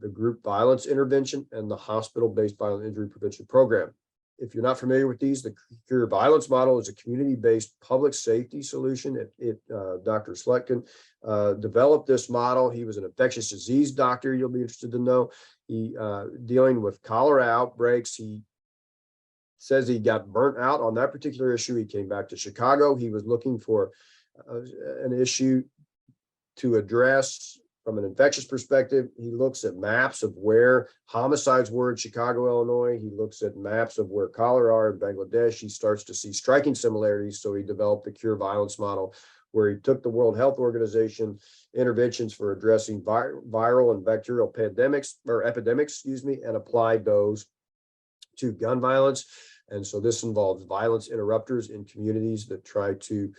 the group violence intervention, and the hospital-based violent injury prevention program. If you're not familiar with these, the Cure Violence model is a community-based public safety solution. Dr. Slutkin developed this model. He was an infectious disease doctor, you'll be interested to know. He dealing with cholera outbreaks. He says he got burnt out on that particular issue. He came back to Chicago. He was looking for an issue to address from an infectious perspective. He looks at maps of where homicides were in Chicago, Illinois. He looks at maps of where cholera are in Bangladesh. He starts to see striking similarities. So he developed the Cure Violence model, where he took the World Health Organization interventions for addressing viral and bacterial epidemics, and applied those to gun violence. And so this involves violence interrupters in communities that try to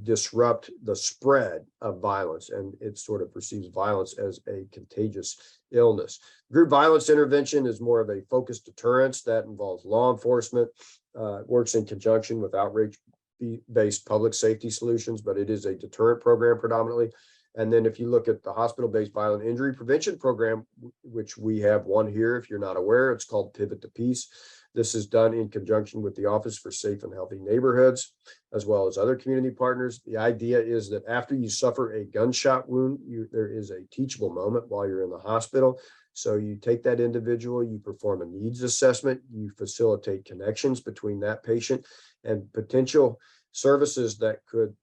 disrupt the spread of violence, and it sort of perceives violence as a contagious illness. Group violence intervention is more of a focused deterrence that involves law enforcement, works in conjunction with outreach-based public safety solutions, but it is a deterrent program predominantly. And then if you look at the hospital-based violent injury prevention program, which we have one here, if you're not aware, it's called Pivot to Peace. This is done in conjunction with the Office for Safe and Healthy Neighborhoods, as well as other community partners. The idea is that after you suffer a gunshot wound, there is a teachable moment while you're in the hospital. So you take that individual, you perform a needs assessment, you facilitate connections between that patient and potential services that could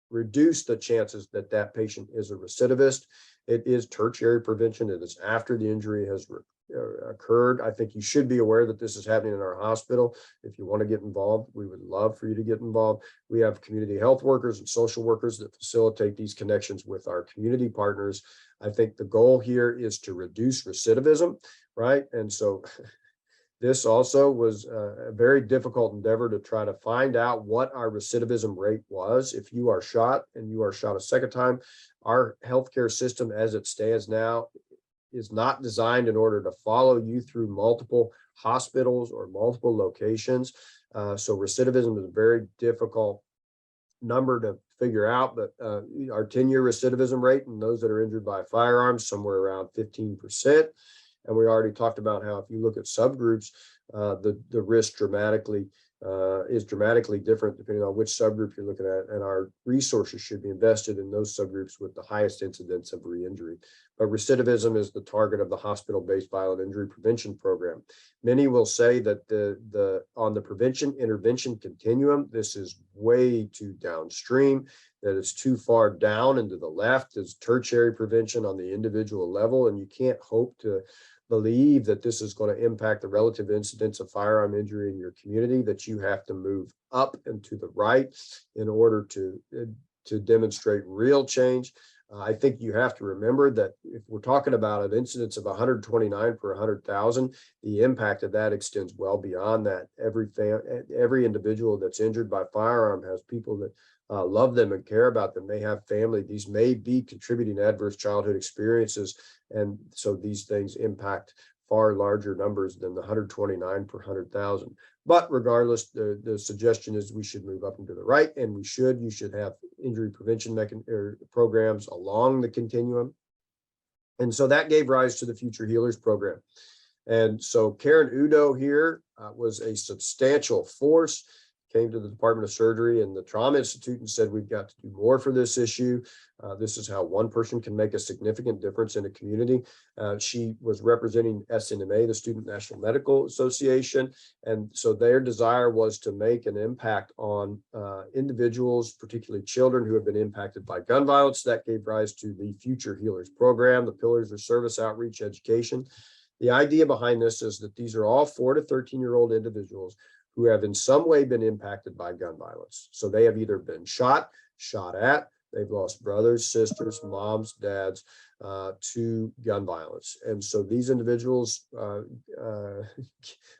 reduce the chances that that patient is a recidivist. It is tertiary prevention. It is after the injury has occurred. I think you should be aware that this is happening in our hospital. If you want to get involved, we would love for you to get involved. We have community health workers and social workers that facilitate these connections with our community partners. I think the goal here is to reduce recidivism, right? And so this also was a very difficult endeavor to try to find out what our recidivism rate was. If you are shot and you are shot a second time, our healthcare system as it stands now is not designed in order to follow you through multiple hospitals or multiple locations. So recidivism is a very difficult number to figure out, but our 10-year recidivism rate and those that are injured by firearms, somewhere around 15%. And we already talked about how if you look at subgroups, the risk is dramatically different depending on which subgroup you're looking at. And our resources should be invested in those subgroups with the highest incidence of re-injury. But recidivism is the target of the hospital-based violent injury prevention program. Many will say that on the prevention intervention continuum, this is way too downstream, that it's too far down and to the left is tertiary prevention on the individual level. And you can't hope to believe that this is going to impact the relative incidence of firearm injury in your community, that you have to move up and to the right in order to demonstrate real change. I think you have to remember that if we're talking about an incidence of 129 per 100,000, the impact of that extends well beyond that. Every individual that's injured by firearm has people that love them and care about them. They have family. These may be contributing adverse childhood experiences. And so these things impact far larger numbers than the 129 per 100,000. But regardless, the suggestion is we should move up and to the right, and you should have injury prevention programs along the continuum. And so that gave rise to the Future Healers program. And so Karen Udo here was a substantial force, came to the Department of Surgery and the Trauma Institute and said, we've got to do more for this issue. This is how one person can make a significant difference in a community. She was representing SNMA, the Student National Medical Association. And so their desire was to make an impact on individuals, particularly children who have been impacted by gun violence. That gave rise to the Future Healers program. The pillars are service, outreach, education. The idea behind this is that these are all 4 to 13-year-old individuals who have in some way been impacted by gun violence. So they have either been shot at, they've lost brothers, sisters, moms, dads to gun violence. And so these individuals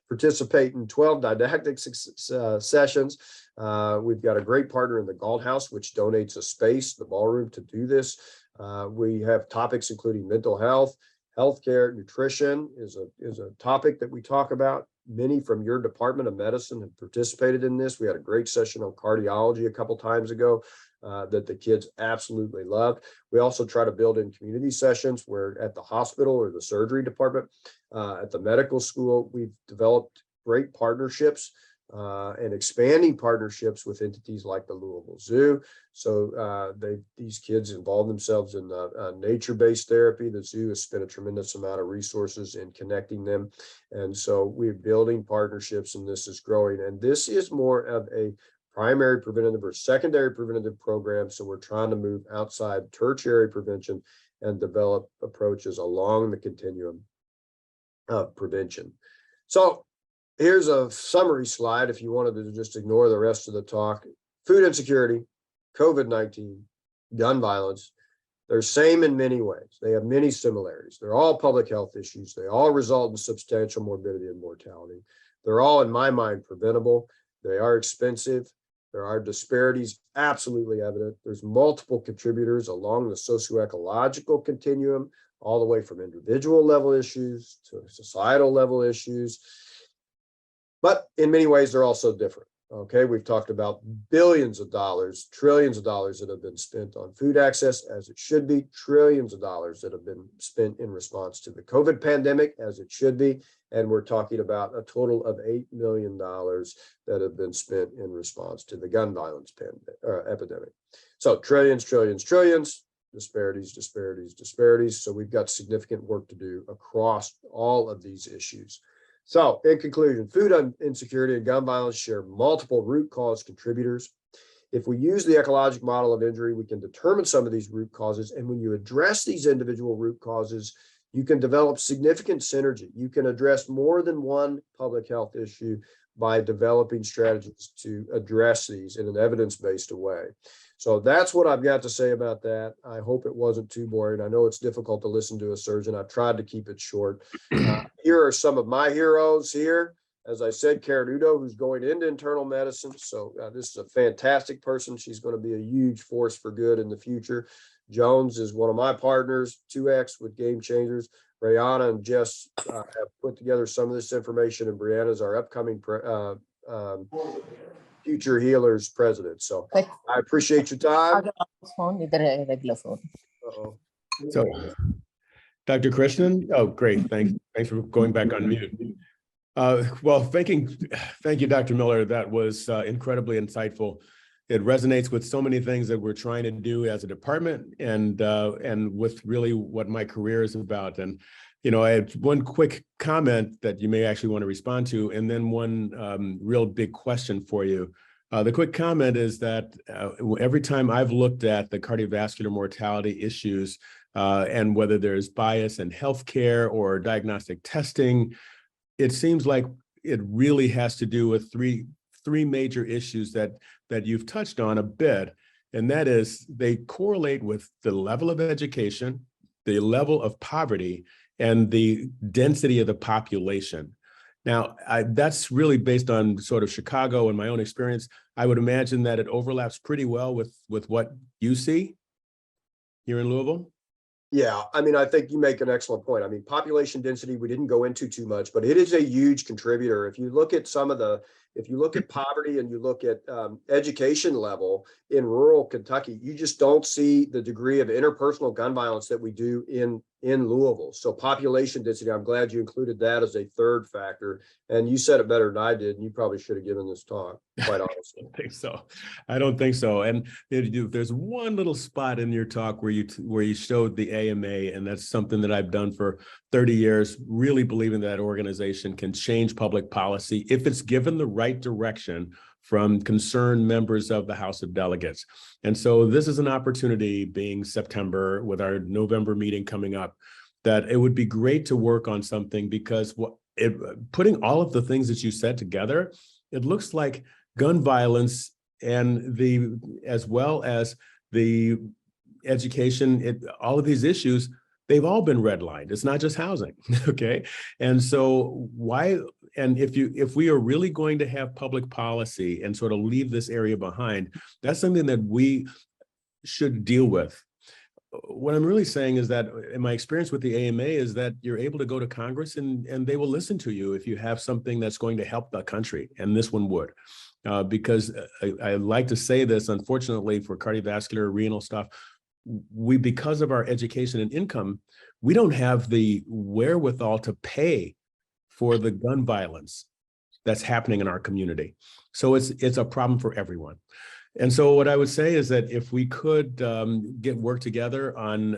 participate in 12 didactic sessions. We've got a great partner in the Galt House, which donates a space, the ballroom, to do this. We have topics including mental health, healthcare, nutrition is a topic that we talk about. Many from your Department of Medicine have participated in this. We had a great session on cardiology a couple times ago that the kids absolutely loved. We also try to build in community sessions where at the hospital or the surgery department, at the medical school, we've developed great partnerships and expanding partnerships with entities like the Louisville Zoo. So these kids involve themselves in nature-based therapy. The zoo has spent a tremendous amount of resources in connecting them. And so we're building partnerships, and this is growing. And this is more of a primary preventative or secondary preventative program. So we're trying to move outside tertiary prevention and develop approaches along the continuum of prevention. So here's a summary slide if you wanted to just ignore the rest of the talk. Food insecurity, COVID-19, gun violence, they're same in many ways. They have many similarities. They're all public health issues. They all result in substantial morbidity and mortality. They're all, in my mind, preventable. They are expensive. There are disparities absolutely evident. There's multiple contributors along the socioecological continuum, all the way from individual level issues to societal level issues. But in many ways, they're also different. Okay, we've talked about billions of dollars, trillions of dollars that have been spent on food access, as it should be, trillions of dollars that have been spent in response to the COVID pandemic, as it should be. And we're talking about a total of $8 million that have been spent in response to the gun violence epidemic. So trillions, trillions, trillions, disparities, disparities, disparities. So we've got significant work to do across all of these issues. So in conclusion, food insecurity and gun violence share multiple root cause contributors. If we use the ecologic model of injury, we can determine some of these root causes. And when you address these individual root causes, you can develop significant synergy. You can address more than one public health issue by developing strategies to address these in an evidence-based way. So that's what I've got to say about that. I hope it wasn't too boring. I know it's difficult to listen to a surgeon. I've tried to keep it short. Here are some of my heroes here. As I said, Karen Udo, who's going into internal medicine. So this is a fantastic person. She's going to be a huge force for good in the future. Jones is one of my partners, 2X with Game Changers. Brianna and Jess have put together some of this information, and Brianna's our upcoming Future Healers president. So I appreciate your time. So, Dr. Krishnan, oh, great. Thanks for going back on mute. Well, thank you, Dr. Miller. That was incredibly insightful. It resonates with so many things that we're trying to do as a department and with really what my career is about. And, you know, I have one quick comment that you may actually want to respond to, and then one real big question for you. The quick comment is that every time I've looked at the cardiovascular mortality issues and whether there's bias in healthcare or diagnostic testing, it seems like it really has to do with three major issues that you've touched on a bit, and that is they correlate with the level of education, the level of poverty, and the density of the population. Now, that's really based on sort of Chicago and my own experience. I would imagine that it overlaps pretty well with what you see here in Louisville. Yeah, I mean, I think you make an excellent point. I mean, population density, we didn't go into too much, but it is a huge contributor. If you look at if you look at poverty and you look at education level in rural Kentucky, you just don't see the degree of interpersonal gun violence that we do in Louisville. So population density, I'm glad you included that as a third factor. And you said it better than I did, and you probably should have given this talk, quite honestly. I don't think so. And there's one little spot in your talk where you showed the AMA, and that's something that I've done for 30 years, really believing that organization can change public policy if it's given the right direction from concerned members of the House of Delegates. And so this is an opportunity, being September with our November meeting coming up, that it would be great to work on something, because putting all of the things that you said together, it looks like gun violence and as well as the education, all of these issues, they've all been redlined. It's not just housing, okay? And so if we are really going to have public policy and sort of leave this area behind, that's something that we should deal with. What I'm really saying is that in my experience with the AMA is that you're able to go to Congress and they will listen to you if you have something that's going to help the country, and this one would. Because I like to say this, unfortunately, for cardiovascular, renal stuff, because of our education and income, we don't have the wherewithal to pay for the gun violence that's happening in our community. So it's a problem for everyone. And so what I would say is that if we could work together on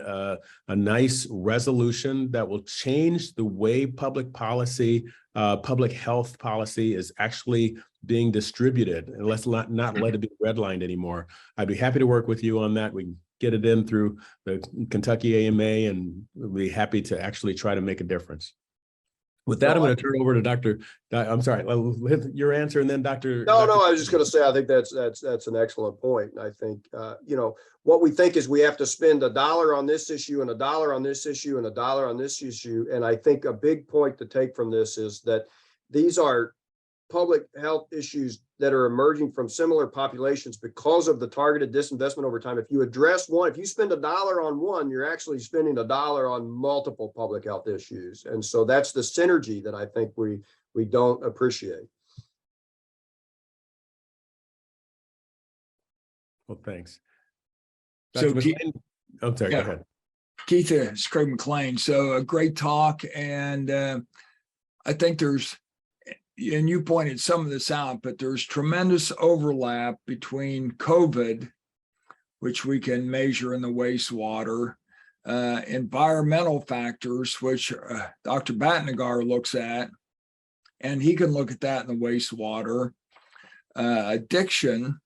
a nice resolution that will change the way public policy, public health policy is actually being distributed, and let's not let it be redlined anymore. I'd be happy to work with you on that. We can get it in through the Kentucky AMA, and we'll be happy to actually try to make a difference. With that, I'm going to turn over to Dr. I'm sorry, your answer, and then Dr. No, I was just going to say, I think that's an excellent point. And I think, what we think is we have to spend $1 on this issue and $1 on this issue and $1 on this issue. And I think a big point to take from this is that these are public health issues that are emerging from similar populations because of the targeted disinvestment over time. If you address one, if you spend $1 on one, you're actually spending $1 on multiple public health issues. And so that's the synergy that I think we don't appreciate. Well, thanks. So Keith, I'm sorry, yeah. Go ahead. Keith, it's Craig McLean. So a great talk. And I think there's, and you pointed some of this out, but there's tremendous overlap between COVID, which we can measure in the wastewater, environmental factors, which Dr. Batnagar looks at, and he can look at that in the wastewater, addiction,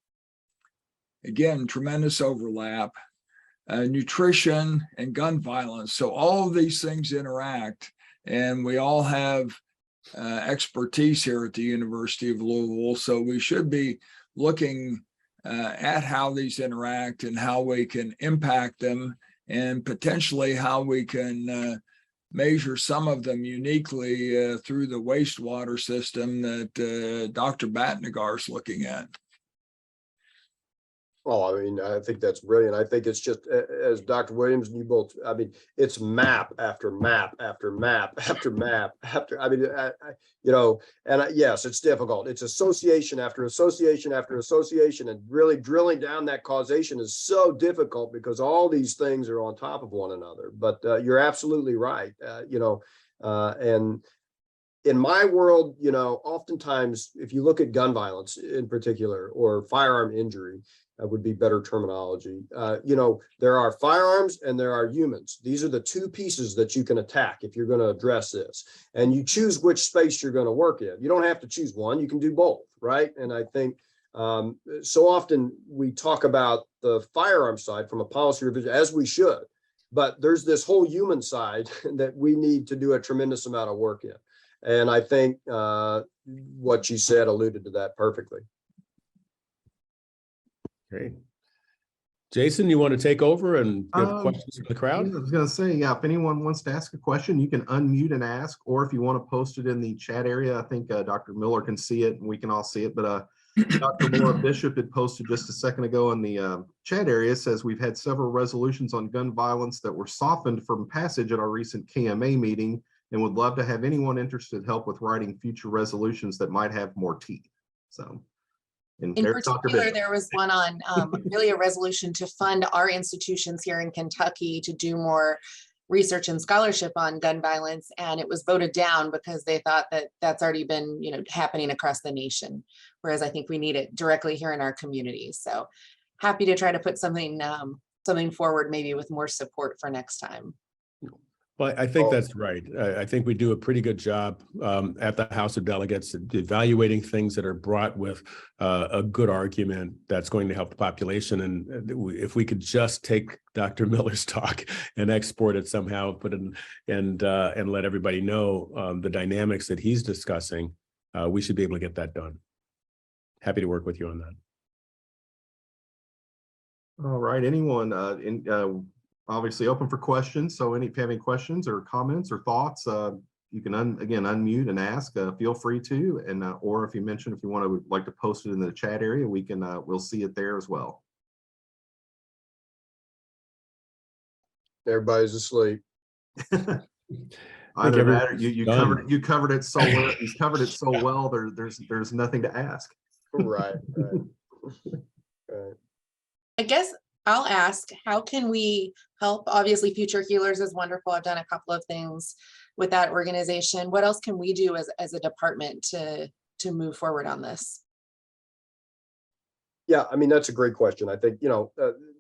again, tremendous overlap, nutrition and gun violence. So all of these things interact, and we all have expertise here at the University of Louisville. So we should be looking at how these interact and how we can impact them, and potentially how we can measure some of them uniquely through the wastewater system that Dr. Batnagar is looking at. Oh, I mean, I think that's brilliant. I think it's just, as Dr. Williams and you both, I mean, it's map after map after map after map after, I mean, yes, it's difficult. It's association after association after association, and really drilling down that causation is so difficult because all these things are on top of one another. But you're absolutely right. And in my world, oftentimes, if you look at gun violence in particular, or firearm injury, would be better terminology. There are firearms and there are humans. These are the two pieces that you can attack if you're going to address this. And you choose which space you're going to work in. You don't have to choose one, you can do both, right? And I think so often we talk about the firearm side from a policy revision, as we should, but there's this whole human side that we need to do a tremendous amount of work in. And I think what you said alluded to that perfectly. Great. Jason, you want to take over and give questions from the crowd? I was going to say, yeah, if anyone wants to ask a question, you can unmute and ask, or if you want to post it in the chat area, I think Dr. Miller can see it and we can all see it. But Dr. Laura Bishop had posted just a second ago in the chat area, says we've had several resolutions on gun violence that were softened from passage at our recent KMA meeting, and would love to have anyone interested help with writing future resolutions that might have more teeth. So. In particular, there was one on really a resolution to fund our institutions here in Kentucky to do more research and scholarship on gun violence, and it was voted down because they thought that that's already been happening across the nation, whereas I think we need it directly here in our communities. So happy to try to put something forward, maybe with more support for next time. Well, I think Oh. that's right. I think we do a pretty good job at the House of Delegates evaluating things that are brought with a good argument that's going to help the population. And if we could just take Dr. Miller's talk and export it somehow, put it in, and let everybody know the dynamics that he's discussing, we should be able to get that done. Happy to work with you on that. All right, anyone obviously open for questions. So if you have any questions or comments or thoughts, you can again unmute and ask. Feel free to, and or if you would like to post it in the chat area, we can we'll see it there as well. Everybody's asleep. Either that or you covered it so well. You covered it so well. There's nothing to ask. Right. Right. I guess I'll ask, how can we help? Obviously, Future Healers is wonderful. I've done a couple of things with that organization. What else can we do as a department to move forward on this? Yeah, I mean, that's a great question. I think,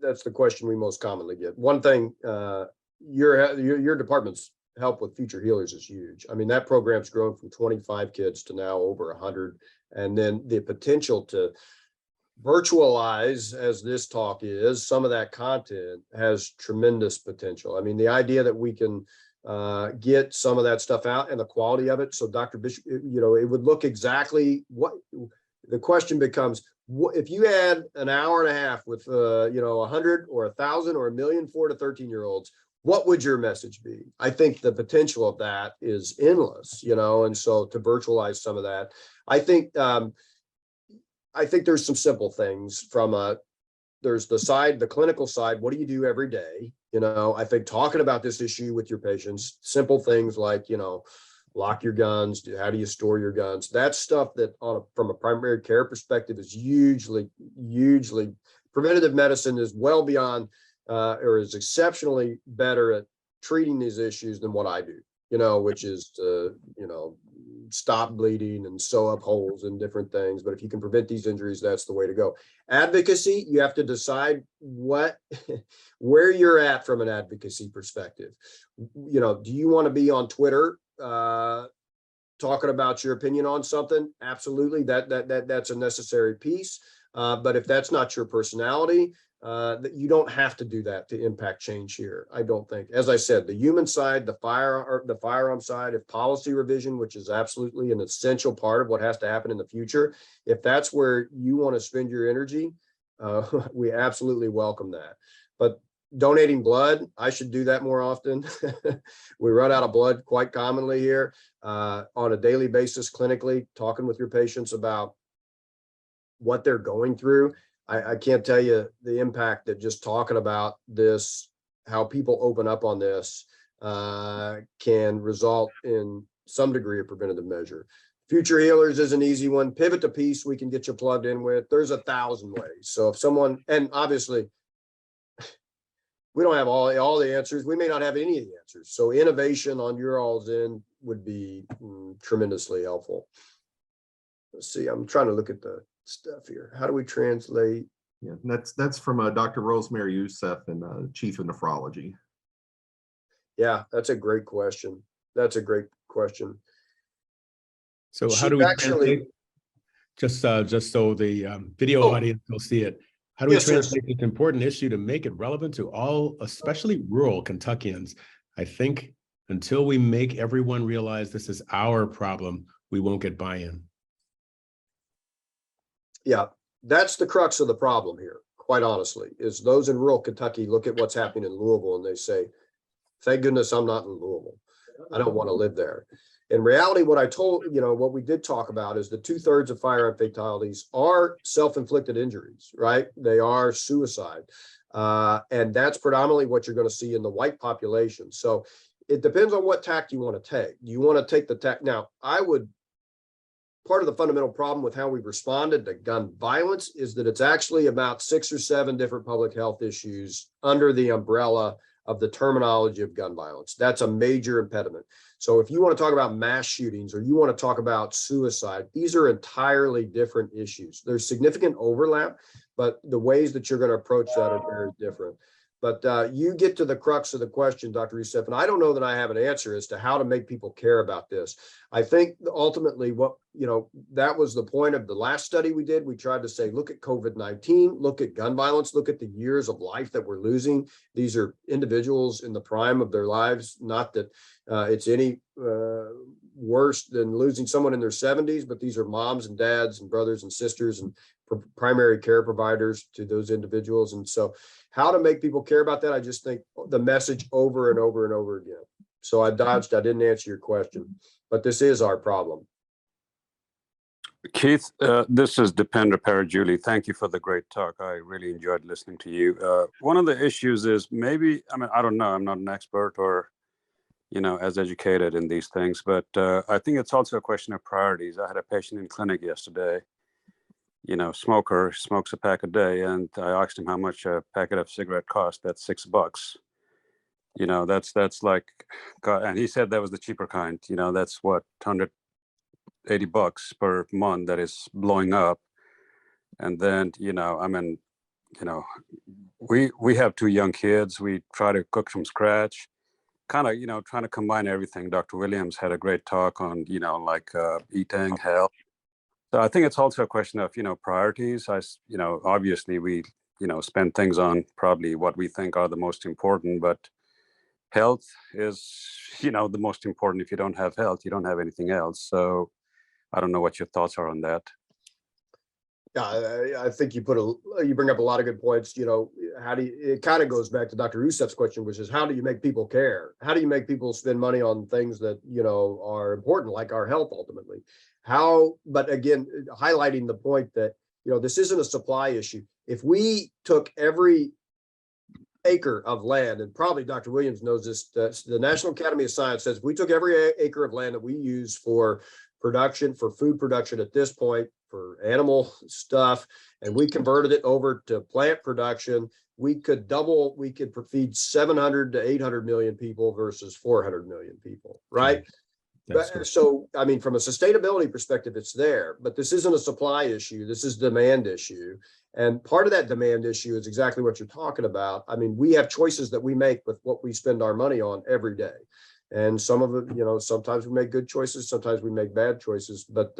that's the question we most commonly get. One thing, your department's help with Future Healers is huge. I mean, that program's grown from 25 kids to now over 100. And then the potential to virtualize, as this talk is, some of that content has tremendous potential. I mean, the idea that we can get some of that stuff out and the quality of it. So Dr. Bishop, it would look exactly what the question becomes. What if you had an hour and a half with 100 or 1,000 or 1,000,000 4 to 13-year-olds, what would your message be? I think the potential of that is endless, and so to virtualize some of that, I think there's some simple things there's the clinical side. What do you do every day? I think talking about this issue with your patients, simple things like, lock your guns. How do you store your guns? That's stuff that from a primary care perspective is hugely preventative medicine is well beyond or is exceptionally better at treating these issues than what I do, which is to, stop bleeding and sew up holes and different things. But if you can prevent these injuries, that's the way to go. Advocacy, you have to decide where you're at from an advocacy perspective. Do you want to be on Twitter talking about your opinion on something? Absolutely. That's a necessary piece. But if that's not your personality, that you don't have to do that to impact change here. I don't think. As I said, the human side, the firearm side, if policy revision, which is absolutely an essential part of what has to happen in the future, if that's where you want to spend your energy, we absolutely welcome that. But donating blood, I should do that more often. We run out of blood quite commonly here on a daily basis clinically, talking with your patients about what they're going through. I can't tell you the impact that just talking about this, how people open up on this can result in some degree of preventative measure. Future Healers is an easy one. Pivot to Peace, we can get you plugged in with. There's 1,000 ways. So if someone, and obviously we don't have all the answers. We may not have any of the answers. So innovation on your all's end would be tremendously helpful. Let's see, I'm trying to look at the stuff here. How do we translate? Yeah, that's from Dr. Rosemary Youssef and Chief of Nephrology. Yeah, that's a great question. So how do we translate? Just so the video audience will see it. How do we translate this important issue to make it relevant to all, especially rural Kentuckians? I think until we make everyone realize this is our problem, we won't get buy-in. Yeah, that's the crux of the problem here, quite honestly, is those in rural Kentucky look at what's happening in Louisville and they say, thank goodness I'm not in Louisville. I don't want to live there. In reality, what we did talk about is that 2/3 of firearm fatalities are self-inflicted injuries, right? They are suicide. And that's predominantly what you're going to see in the white population. So it depends on what tack you want to take. Do you want to take the tack? Now, part of the fundamental problem with how we've responded to gun violence is that it's actually about 6 or 7 different public health issues under the umbrella of the terminology of gun violence. That's a major impediment. So if you want to talk about mass shootings or you want to talk about suicide, these are entirely different issues. There's significant overlap, but the ways that you're going to approach that are very different. But you get to the crux of the question, Dr. Youssef, and I don't know that I have an answer as to how to make people care about this. I think ultimately that was the point of the last study we did. We tried to say, look at COVID-19, look at gun violence, look at the years of life that we're losing. These are individuals in the prime of their lives. Not that it's any worse than losing someone in their 70s, but these are moms and dads and brothers and sisters and primary care providers to those individuals. And so how to make people care about that, I just think the message over and over and over again. So I didn't answer your question, but this is our problem. Keith, this is Dipendra Parajuli. Thank you for the great talk. I really enjoyed listening to you. One of the issues is I don't know, I'm not an expert or, as educated in these things, but I think it's also a question of priorities. I had a patient in clinic yesterday, smoker, smokes a pack a day, and I asked him how much a packet of cigarette cost. That's $6. That's like, and he said that was the cheaper kind. That's what, $180 per month that is blowing up. And then, we have 2 young kids. We try to cook from scratch, kind of, trying to combine everything. Dr. Williams had a great talk on, eating, health. So I think it's also a question of, priorities. Obviously we, spend things on probably what we think are the most important, but health is, the most important. If you don't have health, you don't have anything else. So I don't know what your thoughts are on that. Yeah, I think you bring up a lot of good points. It kind of goes back to Dr. Youssef's question, which is how do you make people care? How do you make people spend money on things that, are important, like our health ultimately? But again, highlighting the point that, this isn't a supply issue. If we took every acre of land, and probably Dr. Williams knows this, the National Academy of Science says if we took every acre of land that we use for production, for food production at this point, for animal stuff, and we converted it over to plant production, we could feed 700 to 800 million people versus 400 million people, right? So, from a sustainability perspective, it's there, but this isn't a supply issue. This is a demand issue. And part of that demand issue is exactly what you're talking about. We have choices that we make with what we spend our money on every day. And some of it, sometimes we make good choices, sometimes we make bad choices, but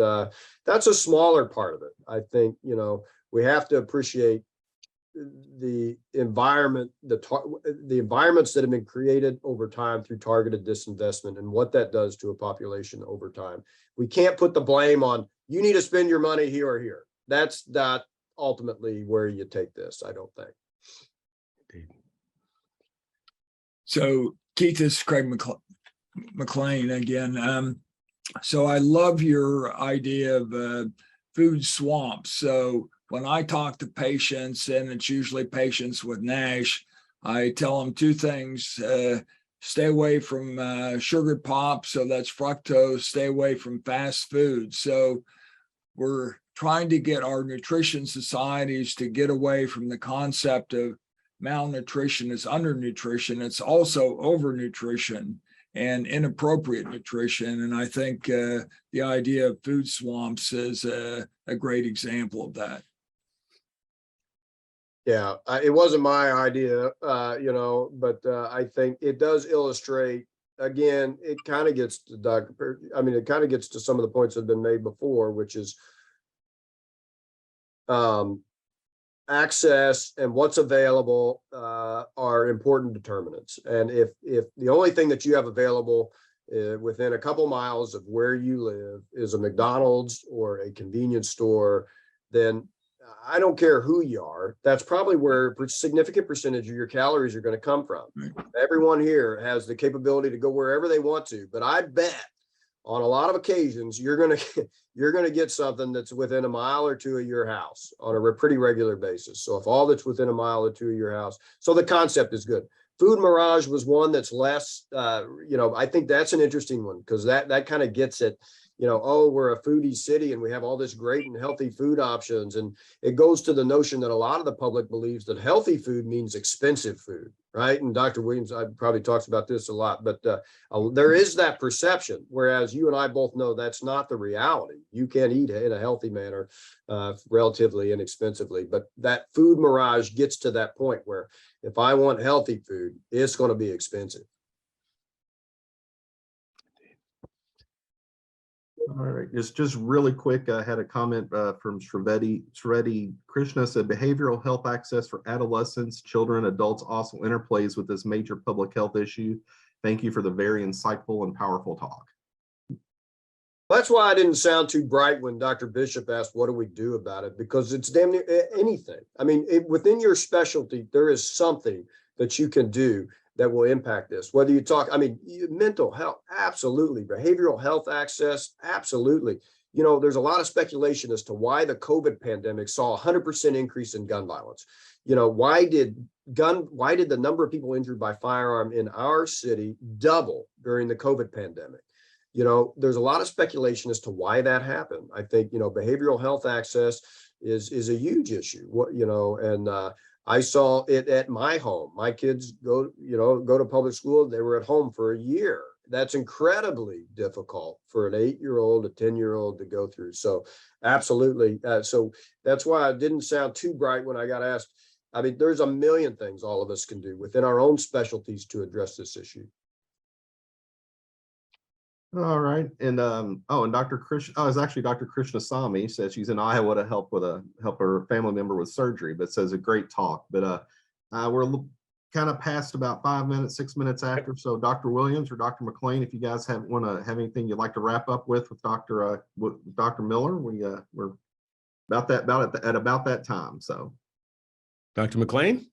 that's a smaller part of it. I think, we have to appreciate the environment, the environments that have been created over time through targeted disinvestment and what that does to a population over time. We can't put the blame on, you need to spend your money here or here. That's not ultimately where you take this, I don't think. So Keith, this is Craig McLean again. So I love your idea of food swamps. So when I talk to patients, and it's usually patients with NASH, I tell them 2 things. Stay away from sugared pop, so that's fructose. Stay away from fast food. So we're trying to get our nutrition societies to get away from the concept of malnutrition as undernutrition. It's also overnutrition and inappropriate nutrition. And I think the idea of food swamps is a great example of that. Yeah, it wasn't my idea, but I think it does illustrate, again, it kind of gets to it kind of gets to some of the points that have been made before, which is access and what's available are important determinants. And if the only thing that you have available within a couple miles of where you live is a McDonald's or a convenience store, then I don't care who you are, that's probably where a significant percentage of your calories are going to come from. Everyone here has the capability to go wherever they want to, but I bet on a lot of occasions, you're going to get something that's within a mile or 2 of your house on a pretty regular basis. So if all that's within a mile or 2 of your house, so the concept is good. Food mirage was one that's less, I think that's an interesting one because that kind of gets at, oh, we're a foodie city and we have all this great and healthy food options. And it goes to the notion that a lot of the public believes that healthy food means expensive food, right? And Dr. Williams, I probably talks about this a lot, but there is that perception, whereas you and I both know that's not the reality. You can eat in a healthy manner, relatively inexpensively, but that food mirage gets to that point where if I want healthy food, it's going to be expensive. All right, just really quick, I had a comment from Shredi Krishna said behavioral health access for adolescents, children, adults also interplays with this major public health issue. Thank you for the very insightful and powerful talk. That's why I didn't sound too bright when Dr. Bishop asked, what do we do about it? Because it's damn near anything. I mean, within your specialty, there is something that you can do that will impact this. Whether you talk, I mean, mental health, absolutely. Behavioral health access, absolutely. There's a lot of speculation as to why the COVID pandemic saw a 100% increase in gun violence. Why did the number of people injured by firearm in our city double during the COVID pandemic? There's a lot of speculation as to why that happened. I think, behavioral health access is a huge issue. I saw it at my home. My kids go to public school. They were at home for a year. That's incredibly difficult for an 8-year-old, a 10-year-old to go through. So absolutely. So that's why I didn't sound too bright when I got asked. I mean, there's a million things all of us can do within our own specialties to address this issue. All right, and and Dr. Krishna, it's actually Dr. Krishna Sami said she's in Iowa to help her family member with surgery, but says a great talk. But we're kind of past about 5 minutes, 6 minutes after. So Dr. Williams or Dr. McLean, if you guys want to have anything you'd like to wrap up with Dr. Miller, we're about that time. So Dr. McLean?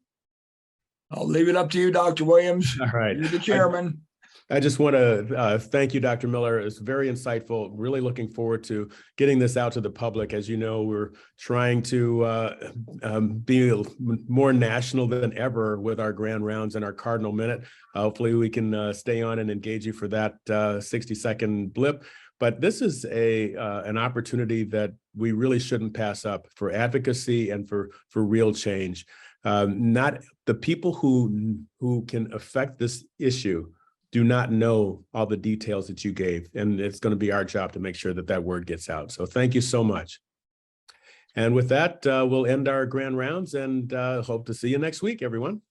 I'll leave it up to you, Dr. Williams. All right. You're the chairman. I just want to thank you, Dr. Miller. It's very insightful. Really looking forward to getting this out to the public. As you know, we're trying to be more national than ever with our grand rounds and our Cardinal Minute. Hopefully we can stay on and engage you for that 60-second blip. But this is an opportunity that we really shouldn't pass up for advocacy and for real change. Not the people who can affect this issue do not know all the details that you gave. And it's going to be our job to make sure that that word gets out. So thank you so much. And with that, we'll end our grand rounds and hope to see you next week, everyone.